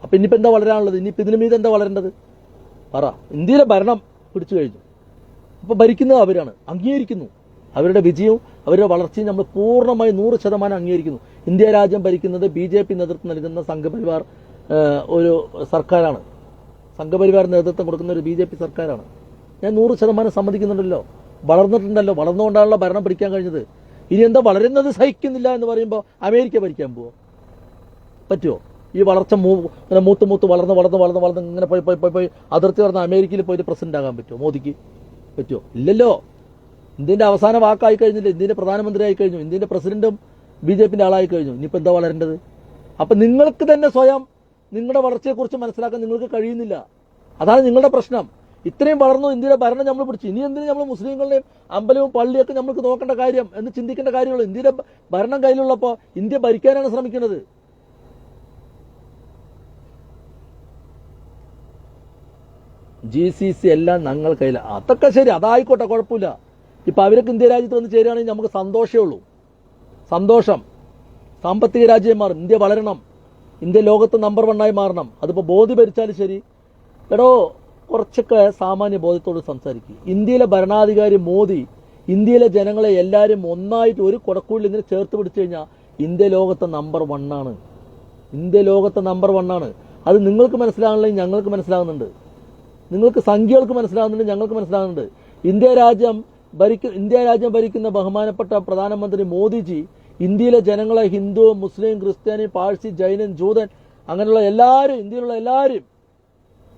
അപ്പൊ ഇനിയിപ്പോൾ എന്താ വളരാനുള്ളത്? ഇനിയിപ്പോൾ ഇതിനു മീതെ എന്താ വളരേണ്ടത്? പറ. ഇന്ത്യയിലെ ഭരണം പിടിച്ചു കഴിഞ്ഞു. അപ്പൊ ഭരിക്കുന്നത് അവരാണ്, അംഗീകരിക്കുന്നു. അവരുടെ വിജയവും അവരുടെ വളർച്ചയും നമ്മൾ പൂർണ്ണമായി 100% അംഗീകരിക്കുന്നു. ഇന്ത്യ രാജ്യം ഭരിക്കുന്നത് BJP നേതൃത്വം നൽകുന്ന സംഘപരിവാർ ഒരു സർക്കാരാണ്. സംഘപരിവാർ നേതൃത്വം കൊടുക്കുന്ന ഒരു BJP സർക്കാരാണ്. ഞാൻ 100% സമ്മതിക്കുന്നുണ്ടല്ലോ. വളർന്നിട്ടുണ്ടല്ലോ. വളർന്നുകൊണ്ടാണല്ലോ ഭരണം പിടിക്കാൻ കഴിഞ്ഞത്. ഇനി എന്താ വളരുന്നത് സഹിക്കുന്നില്ല എന്ന് പറയുമ്പോൾ അമേരിക്ക ഭരിക്കാൻ പോവോ? പറ്റുമോ? ഈ വളർച്ച മൂത്ത് വളർന്ന് ഇങ്ങനെ പോയി അതിർത്തി പറഞ്ഞ അമേരിക്കയിൽ പോയിട്ട് പ്രസിഡന്റ് ആകാൻ പറ്റുമോ? മോദിക്ക് പറ്റുമോ? ഇല്ലല്ലോ. ഇന്ത്യന്റെ അവസാന വാക്കായി കഴിഞ്ഞില്ല. ഇന്ത്യന്റെ പ്രധാനമന്ത്രി ആയി കഴിഞ്ഞു. ഇന്ത്യന്റെ പ്രസിഡന്റും BJPന്റെ ആളായി കഴിഞ്ഞു. ഇനിയിപ്പോൾ എന്താ വളരേണ്ടത്? അപ്പൊ നിങ്ങൾക്ക് തന്നെ സ്വയം നിങ്ങളുടെ വളർച്ചയെക്കുറിച്ച് മനസ്സിലാക്കാൻ നിങ്ങൾക്ക് കഴിയുന്നില്ല. അതാണ് നിങ്ങളുടെ പ്രശ്നം. ഇത്രയും വളർന്നു ഇന്ത്യയുടെ ഭരണം നമ്മൾ പിടിച്ചു. ഇനി എന്തിനു നമ്മൾ മുസ്ലിങ്ങളുടെയും അമ്പലവും പള്ളിയൊക്കെ നമുക്ക് നോക്കേണ്ട കാര്യം എന്ന് ചിന്തിക്കേണ്ട കാര്യമുള്ളൂ. ഇന്ത്യയുടെ ഭരണം കയ്യിലുള്ളപ്പോൾ ഇന്ത്യ ഭരിക്കാനാണ് ശ്രമിക്കുന്നത്. GCC എല്ലാം ഞങ്ങൾ കയ്യില. അതൊക്കെ ശരി, അതായിക്കോട്ടെ, കുഴപ്പമില്ല. ഇപ്പൊ അവരൊക്കെ ഇന്ത്യ രാജ്യത്ത് വന്ന് ചേരുകയാണെങ്കിൽ നമുക്ക് സന്തോഷമേ ഉള്ളൂ. സന്തോഷം. സാമ്പത്തിക രാജ്യം മാറും. ഇന്ത്യ വളരണം. ഇന്ത്യ ലോകത്ത് നമ്പർ 1 മാറണം. അതിപ്പോ മോദി ഭരിച്ചാലും ശരി. എടോ, കുറച്ചൊക്കെ സാമാന്യ ബോധത്തോട് സംസാരിക്കും. ഇന്ത്യയിലെ ഭരണാധികാരി മോദി ഇന്ത്യയിലെ ജനങ്ങളെ എല്ലാവരും ഒന്നായിട്ട് ഒരു കുടക്കുള്ളിൽ ഇങ്ങനെ ചേർത്ത് പിടിച്ചു കഴിഞ്ഞാൽ ഇന്ത്യ ലോകത്തെ നമ്പർ 1 ആണ്. ഇന്ത്യ ലോകത്തെ നമ്പർ 1 ആണ്. അത് നിങ്ങൾക്ക് മനസ്സിലാകുന്നില്ലെങ്കിൽ ഞങ്ങൾക്ക് മനസ്സിലാകുന്നുണ്ട്. നിങ്ങൾക്ക് സംഖ്യകൾക്ക് മനസ്സിലാകുന്നുണ്ട്, ഞങ്ങൾക്ക് മനസ്സിലാകുന്നുണ്ട്. ഇന്ത്യ രാജ്യം ഭരിക്കുന്ന ബഹുമാനപ്പെട്ട പ്രധാനമന്ത്രി മോദിജി ഇന്ത്യയിലെ ജനങ്ങളെ ഹിന്ദു, മുസ്ലിം, ക്രിസ്ത്യാനി, പാഴ്സി, ജൈനൻ, ജൂതൻ അങ്ങനെയുള്ള എല്ലാവരും, ഇന്ത്യയിലുള്ള എല്ലാവരും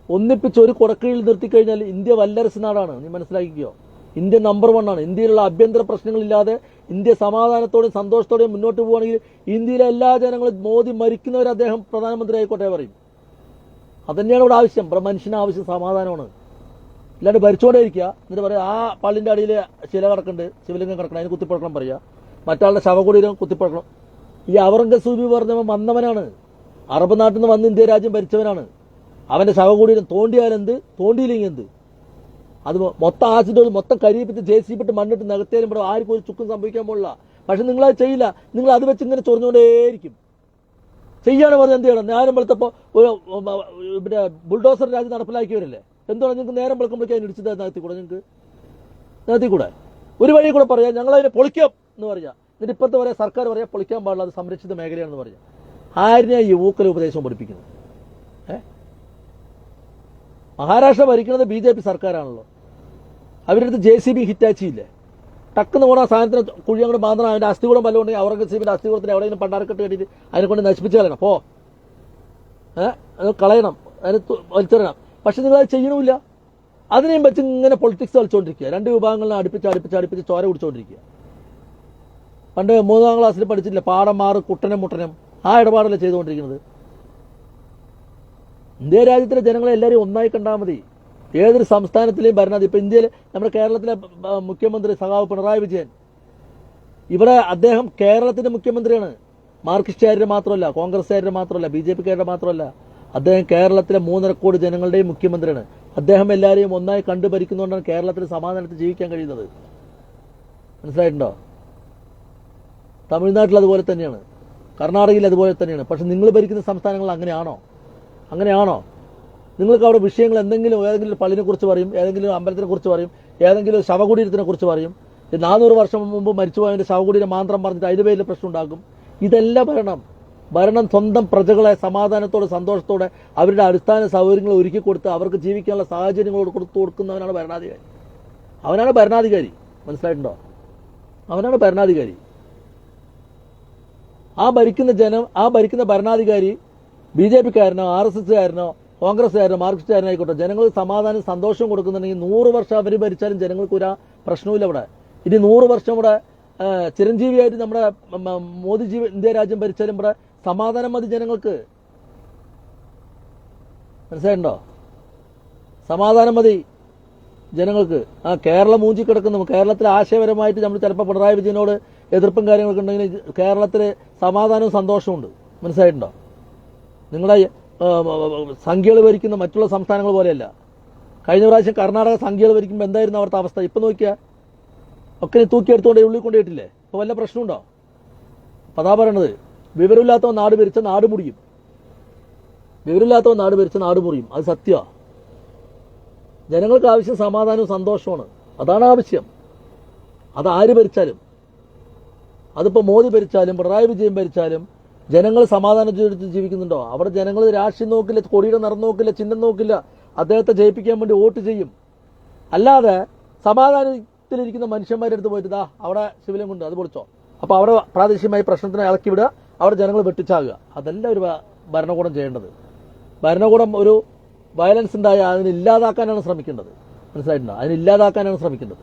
ഒന്നിപ്പിച്ച് ഒരു കുടക്കീഴിൽ നിർത്തിക്കഴിഞ്ഞാൽ ഇന്ത്യ വല്ലരസ് നാടാണ്. നീ മനസ്സിലാക്കിക്കോ. ഇന്ത്യ നമ്പർ 1 ആണ്. ഇന്ത്യയിലുള്ള ആഭ്യന്തര പ്രശ്നങ്ങളില്ലാതെ ഇന്ത്യ സമാധാനത്തോടെയും സന്തോഷത്തോടെയും മുന്നോട്ട് പോവുകയാണെങ്കിൽ ഇന്ത്യയിലെ എല്ലാ ജനങ്ങളും മോദി മരിക്കുന്നവരെ അദ്ദേഹം പ്രധാനമന്ത്രി ആയിക്കോട്ടെ പറയും. അതന്നെയാണ് ഇവിടെ ആവശ്യം. മനുഷ്യന് ആവശ്യം സമാധാനമാണ്. അല്ലാണ്ട് ഭരിച്ചോണ്ടേ ഇരിക്കുക. എന്നിട്ട് പറയാം ആ പള്ളിന്റെ അടിയിൽ ശില കിടക്കുന്നുണ്ട്, ശിവലിംഗം കിടക്കണം, അതിന് കുത്തിപ്പടക്കണം പറയാ. മറ്റാളുടെ ശവകുടീരം കുത്തിപ്പടക്കണം. ഈ ഔറംഗസൂബി പറഞ്ഞവൻ വന്നവനാണ്. അറബ് നാട്ടിൽ നിന്ന് വന്ന് ഇന്ത്യ രാജ്യം ഭരിച്ചവനാണ്. അവന്റെ ശവകുടീരം തോണ്ടിയാലെന്ത്, തോണ്ടിയില്ലെങ്കിൽ എന്ത്? അത് മൊത്തം ആസിഡ് മൊത്തം കരിയിപ്പിച്ച് JCB മണ്ണിട്ട് നികത്തിയാലും ഇവിടെ ആർക്കും ഒരു ചുക്കും സംഭവിക്കാൻ പോലുള്ള. പക്ഷെ നിങ്ങളത് ചെയ്യില്ല. നിങ്ങൾ അത് വെച്ച് ഇങ്ങനെ ചൊറിഞ്ഞുകൊണ്ടേയിരിക്കും. ചെയ്യാണ് പറഞ്ഞ് എന്ത് ചെയ്യണം? നേരം വെളുത്തപ്പോ ഒരു പിന്നെ ബുൾഡോസർ രാജ്യം നടപ്പിലാക്കിയവരല്ലേ? എന്താണ് നിങ്ങൾക്ക് നേരം വെളുക്കുമ്പോഴേക്കും അതിന് ഇടിച്ചത് നടത്തിക്കൂടെ? നിങ്ങൾക്ക് നടത്തിക്കൂടെ? ഒരു വഴി കൂടെ പറയാം, ഞങ്ങളതിനെ പൊളിക്കാം എന്ന് പറയാം. എന്നിട്ട് ഇപ്പോഴത്തെ പറയാം സർക്കാർ പറയാം പൊളിക്കാൻ പാടില്ല, അത് സംരക്ഷിത മേഖലയാണെന്ന് പറയാം. ആരിനെയാ ഈ ഊക്കല ഉപദേശം പഠിപ്പിക്കുന്നത്? മഹാരാഷ്ട്ര ഭരിക്കുന്നത് BJP സർക്കാരാണല്ലോ. അവരുടെ അടുത്ത് JCB ഹിറ്റാച്ചിയില്ലേ, ടക്കെന്ന് പോണ സാധനത്തിന് കുഴി അങ്ങോട്ട് മാത്രം അതിന്റെ അസ്ഥികൂടം വല്ലതും ഉണ്ടെങ്കിൽ ഔറംഗസീബിന്റെ അസ്ഥികൂടത്തിന് എവിടെയെങ്കിലും പണ്ടാരക്കെട്ട് കെട്ടിയിട്ട് അതിനെ കൊണ്ട് നശിപ്പിച്ച് കളയണം. അത് കളയണം, അതിന് വലിച്ചെറിയണം. പക്ഷെ നിങ്ങൾ അത് ചെയ്യണമില്ല. അതിനെയും വെച്ച് ഇങ്ങനെ പൊളിറ്റിക്സ് കളിച്ചുകൊണ്ടിരിക്കുക. രണ്ട് വിഭാഗങ്ങളെ അടുപ്പിച്ച് ചോര കുടിച്ചുകൊണ്ടിരിക്കുക. പണ്ട് 3ാം ക്ലാസ്സിൽ പഠിച്ചിട്ടില്ല, പാടം മാറ് കുട്ടനും മുട്ടനും, ആ ഇടപാടല്ലേ ചെയ്തുകൊണ്ടിരിക്കുന്നത്. ഇന്ത്യ രാജ്യത്തിലെ ജനങ്ങളെ എല്ലാവരും ഒന്നായി കണ്ടാൽ മതി. ഏതൊരു സംസ്ഥാനത്തിലെയും ഭരണാധി, ഇപ്പൊ ഇന്ത്യയിൽ നമ്മുടെ കേരളത്തിലെ മുഖ്യമന്ത്രി സഖാവ് പിണറായി വിജയൻ, ഇവിടെ അദ്ദേഹം കേരളത്തിന്റെ മുഖ്യമന്ത്രിയാണ്. മാർക്സിസ്റ്റുകാരുടെ മാത്രമല്ല, കോൺഗ്രസ്സുകാരുടെ മാത്രമല്ല, BJPക്കാരുടെ മാത്രമല്ല, അദ്ദേഹം കേരളത്തിലെ 3.5 കോടി ജനങ്ങളുടെയും മുഖ്യമന്ത്രിയാണ്. അദ്ദേഹം എല്ലാവരെയും ഒന്നായി കണ്ടു ഭരിക്കുന്നതുകൊണ്ടാണ് കേരളത്തിൽ സമാധാനത്തിൽ ജീവിക്കാൻ കഴിയുന്നത്. മനസ്സിലായിട്ടുണ്ടോ? തമിഴ്നാട്ടിൽ അതുപോലെ തന്നെയാണ്, കർണാടകയിൽ അതുപോലെ തന്നെയാണ്. പക്ഷെ നിങ്ങൾ ഭരിക്കുന്ന സംസ്ഥാനങ്ങൾ അങ്ങനെയാണോ? നിങ്ങൾക്ക് അവിടെ വിഷയങ്ങൾ ഏതെങ്കിലും പള്ളിനെ കുറിച്ച് പറയും, ഏതെങ്കിലും അമ്പലത്തിനെ കുറിച്ച് പറയും, ഏതെങ്കിലും ശവകുടീരത്തിനെ കുറിച്ച് പറയും. 400 വർഷം മുമ്പ് മരിച്ചുപോയതിന്റെ ശവകുടീരം മാത്രം പറഞ്ഞിട്ട് അതിന്റെ പേരിൽ പ്രശ്നം ഉണ്ടാക്കും. ഇതല്ല ഭരണം സ്വന്തം പ്രജകളെ സമാധാനത്തോടെ സന്തോഷത്തോടെ അവരുടെ അടിസ്ഥാന സൗകര്യങ്ങൾ ഒരുക്കി കൊടുത്ത് അവർക്ക് ജീവിക്കാനുള്ള സാഹചര്യങ്ങൾ കൊടുക്കുന്നവനാണ് ഭരണാധികാരി. അവനാണ് ഭരണാധികാരി. മനസ്സിലായിട്ടുണ്ടോ? അവനാണ് ഭരണാധികാരി. ആ ഭരിക്കുന്ന ഭരണാധികാരി BJPക്കാരനോ RSSകാരനോ കോൺഗ്രസ്സുകാരനോ മാർക്സിസ്റ്റുകാരനോ ആയിക്കോട്ടെ, ജനങ്ങൾക്ക് സമാധാനം സന്തോഷം കൊടുക്കുന്നുണ്ടെങ്കിൽ 100 വർഷം അവർ ഭരിച്ചാലും ജനങ്ങൾക്ക് ഒരു പ്രശ്നവുമില്ല. ഇവിടെ ഇനി 100 വർഷം ഇവിടെ ചിരഞ്ജീവിയായിട്ട് നമ്മുടെ മോദിജി ഇന്ത്യ രാജ്യം ഭരിച്ചാലും ഇവിടെ സമാധാനം മതി ജനങ്ങൾക്ക്. മനസ്സിലായിട്ടുണ്ടോ? സമാധാനം മതി ജനങ്ങൾക്ക്. കേരളം മൂഞ്ചി കിടക്കുന്നു. കേരളത്തിൽ ആശയപരമായിട്ട് നമ്മൾ ചിലപ്പോൾ പിണറായി വിജയനോട് എതിർപ്പും കാര്യങ്ങളൊക്കെ ഉണ്ടെങ്കിൽ കേരളത്തിൽ സമാധാനവും സന്തോഷമുണ്ട്. മനസ്സിലായിട്ടുണ്ടോ? നിങ്ങളുടെ സംഖ്യകൾ ഭരിക്കുന്ന മറ്റുള്ള സംസ്ഥാനങ്ങൾ പോലെയല്ല. കഴിഞ്ഞ പ്രാവശ്യം കർണാടക സംഖ്യകൾ ഭരിക്കുമ്പോൾ എന്തായിരുന്നു അവരുടെ അവസ്ഥ? ഇപ്പം നോക്കിയാൽ ഒക്കെ തൂക്കിയെടുത്തോണ്ട് ഉള്ളിൽ കൊണ്ടുപോയിട്ടില്ലേ? ഇപ്പോൾ വല്ല പ്രശ്നമുണ്ടോ? അപ്പം അതാ പറയണത്, വിവരമില്ലാത്തവൻ നാട് ഭരിച്ച നാട് മുടിയും. അത് സത്യമാണ്. ജനങ്ങൾക്ക് ആവശ്യം സമാധാനവും സന്തോഷമാണ്. അതാണ് ആവശ്യം. അത് ആര് ഭരിച്ചാലും, അതിപ്പോൾ മോദി ഭരിച്ചാലും പിണറായി വിജയൻ ഭരിച്ചാലും ജനങ്ങൾ സമാധാനം ജീവിക്കുന്നുണ്ടോ? അവിടെ ജനങ്ങൾ രാഷ്ട്രീയം നോക്കില്ല, കൊടിയുടെ നിറം നോക്കില്ല, ചിഹ്നം നോക്കില്ല, അദ്ദേഹത്തെ ജയിപ്പിക്കാൻ വേണ്ടി വോട്ട് ചെയ്യും. അല്ലാതെ സമാധാനത്തിലിരിക്കുന്ന മനുഷ്യന്മാരുടെ അടുത്ത് പോയിട്ട് അവിടെ സിവിലിയം കൊണ്ട് അത് പൊളിച്ചോ, അപ്പോൾ അവിടെ പ്രാദേശികമായി പ്രശ്നത്തിനെ ഇളക്കി വിടുക, അവിടെ ജനങ്ങൾ വെട്ടിച്ചാകുക. അതല്ല ഒരു ഭരണകൂടം ചെയ്യേണ്ടത്. ഭരണകൂടം ഒരു വയലൻസ് ഉണ്ടായ അതിനെ ഇല്ലാതാക്കാനാണ് ശ്രമിക്കേണ്ടത്. മനസ്സിലായിട്ടുണ്ടോ? അതിനില്ലാതാക്കാനാണ് ശ്രമിക്കേണ്ടത്.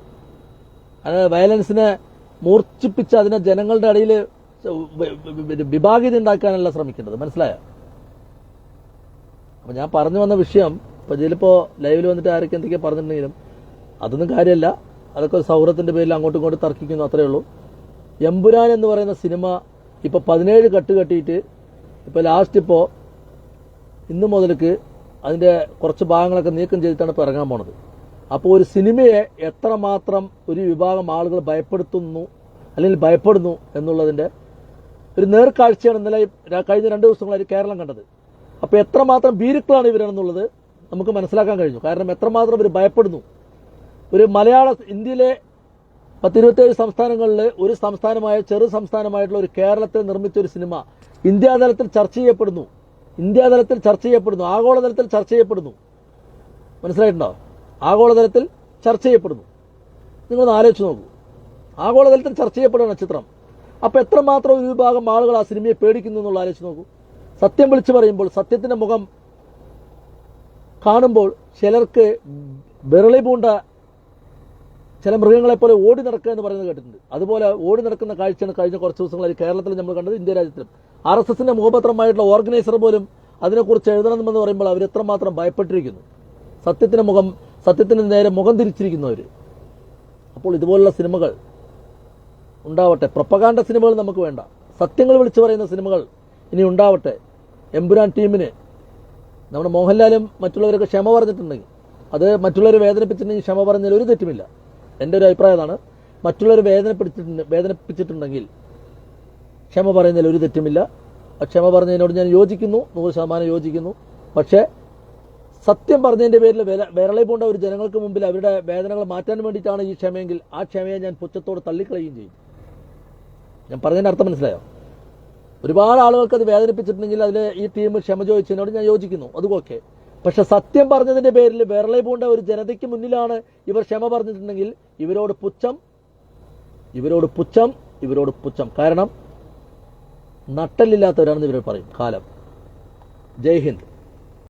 അതായത് വയലൻസിനെ മൂർച്ഛിപ്പിച്ച് അതിനെ ജനങ്ങളുടെ ഇടയിൽ വിഭാഗീയത ഉണ്ടാക്കാനല്ല ശ്രമിക്കേണ്ടത്. മനസ്സിലായോ? അപ്പൊ ഞാൻ പറഞ്ഞു വന്ന വിഷയം, ഇപ്പൊ ചിലപ്പോ ലൈവിൽ വന്നിട്ട് ആരൊക്കെ എന്തൊക്കെയാ പറഞ്ഞിട്ടുണ്ടെങ്കിലും അതൊന്നും കാര്യമല്ല. അതൊക്കെ ഒരു സൗഹൃദത്തിന്റെ പേരിൽ അങ്ങോട്ടും ഇങ്ങോട്ടും തർക്കിക്കുന്നു, അത്രേ ഉള്ളൂ. എമ്പുരാൻ എന്ന് പറയുന്ന സിനിമ ഇപ്പൊ 17 കട്ട് കെട്ടിയിട്ട് ഇപ്പൊ ലാസ്റ്റ് ഇപ്പോ ഇന്ന് മുതൽക്ക് അതിന്റെ കുറച്ച് ഭാഗങ്ങളൊക്കെ നീക്കം ചെയ്തിട്ടാണ് ഇപ്പൊ ഇറങ്ങാൻ പോണത്. അപ്പോൾ ഒരു സിനിമയെ എത്രമാത്രം ഒരു വിഭാഗം ആളുകൾ ഭയപ്പെടുത്തുന്നു അല്ലെങ്കിൽ ഭയപ്പെടുന്നു എന്നുള്ളതിന്റെ ഒരു നേർക്കാഴ്ചയാണ് ഇന്നലെ കഴിഞ്ഞ 2 ദിവസങ്ങളായി കേരളം കണ്ടത്. അപ്പോൾ എത്രമാത്രം ഭീരുക്കളാണ് ഇവരെന്നുള്ളത് നമുക്ക് മനസ്സിലാക്കാൻ കഴിഞ്ഞു. കാരണം എത്രമാത്രം ഇവർ ഭയപ്പെടുന്നു. ഒരു ഇന്ത്യയിലെ 27 സംസ്ഥാനങ്ങളിൽ ഒരു സംസ്ഥാനമായ ചെറു സംസ്ഥാനമായിട്ടുള്ള ഒരു കേരളത്തിൽ നിർമ്മിച്ച ഒരു സിനിമ ഇന്ത്യാതലത്തിൽ ചർച്ച ചെയ്യപ്പെടുന്നു, ആഗോളതലത്തിൽ ചർച്ച ചെയ്യപ്പെടുന്നു. മനസ്സിലായിട്ടുണ്ടോ? ആഗോളതലത്തിൽ ചർച്ച ചെയ്യപ്പെടുന്നു. നിങ്ങളൊന്ന് ആലോചിച്ച് നോക്കൂ. ആഗോളതലത്തിൽ ചർച്ച ചെയ്യപ്പെടുന്ന ചിത്രം. അപ്പൊ എത്രമാത്രം ഒരു വിഭാഗം ആളുകൾ ആ സിനിമയെ പേടിക്കുന്നു എന്നുള്ള ആലോചിച്ച് നോക്കൂ. സത്യം വിളിച്ചു പറയുമ്പോൾ, സത്യത്തിന്റെ മുഖം കാണുമ്പോൾ ചിലർക്ക് വിരളി പൂണ്ട ചില മൃഗങ്ങളെ പോലെ ഓടി നടക്കുക എന്ന് പറയുന്നത് കേട്ടിട്ടുണ്ട്. അതുപോലെ ഓടി നടക്കുന്ന കാഴ്ചയാണ് കഴിഞ്ഞ കുറച്ച് ദിവസങ്ങളിൽ കേരളത്തിൽ നമ്മൾ കണ്ടത്, ഇന്ത്യ രാജ്യത്തിലും. RSSന്റെ മുഖപത്രമായിട്ടുള്ള ഓർഗനൈസർ പോലും അതിനെക്കുറിച്ച് എഴുതണമെന്ന് പറയുമ്പോൾ അവരെത്രമാത്രം ഭയപ്പെട്ടിരിക്കുന്നു. സത്യത്തിന് നേരെ മുഖം തിരിച്ചിരിക്കുന്നവർ. അപ്പോൾ ഇതുപോലുള്ള സിനിമകൾ ഉണ്ടാവട്ടെ. പ്രൊപ്പഗാൻഡ സിനിമകൾ നമുക്ക് വേണ്ട. സത്യങ്ങൾ വിളിച്ചു പറയുന്ന സിനിമകൾ ഇനി ഉണ്ടാവട്ടെ. എമ്പുരാൻ ടീമിന് നമ്മുടെ മോഹൻലാലും മറ്റുള്ളവരൊക്കെ ക്ഷമ പറഞ്ഞിട്ടുണ്ടെങ്കിൽ, അത് മറ്റുള്ളവരെ വേദനിപ്പിച്ചിട്ടുണ്ടെങ്കിൽ ക്ഷമ പറഞ്ഞതിൽ ഒരു തെറ്റുമില്ല. എൻ്റെ ഒരു അഭിപ്രായം അതാണ്. മറ്റുള്ളവരെ വേദനിപ്പിച്ചിട്ടുണ്ടെങ്കിൽ ക്ഷമ പറയുന്നതിൽ ഒരു തെറ്റുമില്ല. ക്ഷമ പറഞ്ഞതിനോട് ഞാൻ യോജിക്കുന്നു, 100% യോജിക്കുന്നു. പക്ഷേ സത്യം പറഞ്ഞതിന്റെ പേരിൽ വിരളി പൂണ്ട ഒരു ജനങ്ങൾക്ക് മുമ്പിൽ അവരുടെ വേദനകൾ മാറ്റാൻ വേണ്ടിയിട്ടാണ് ഈ ക്ഷമയെങ്കിൽ ആ ക്ഷമയെ ഞാൻ പുച്ഛത്തോട് തള്ളിക്കളയുകയും ചെയ്യും. ഞാൻ പറഞ്ഞതിന്റെ അർത്ഥം മനസ്സിലായോ? ഒരുപാട് ആളുകൾക്ക് അത് വേദനിപ്പിച്ചിട്ടുണ്ടെങ്കിൽ അതിൽ ഈ ടീം ക്ഷമ ചോദിച്ചതിനോട് ഞാൻ യോജിക്കുന്നു, അത് ഓക്കെ. പക്ഷെ സത്യം പറഞ്ഞതിന്റെ പേരിൽ വിരളി പൂണ്ട ഒരു ജനതയ്ക്ക് മുന്നിലാണ് ഇവർ ക്ഷമ പറഞ്ഞിട്ടുണ്ടെങ്കിൽ ഇവരോട് പുച്ഛം, ഇവരോട് പുച്ഛം, ഇവരോട് പുച്ഛം. കാരണം നട്ടലില്ലാത്തവരാണെന്ന് ഇവർ പറയും കാലം. ജയ് ഹിന്ദ്.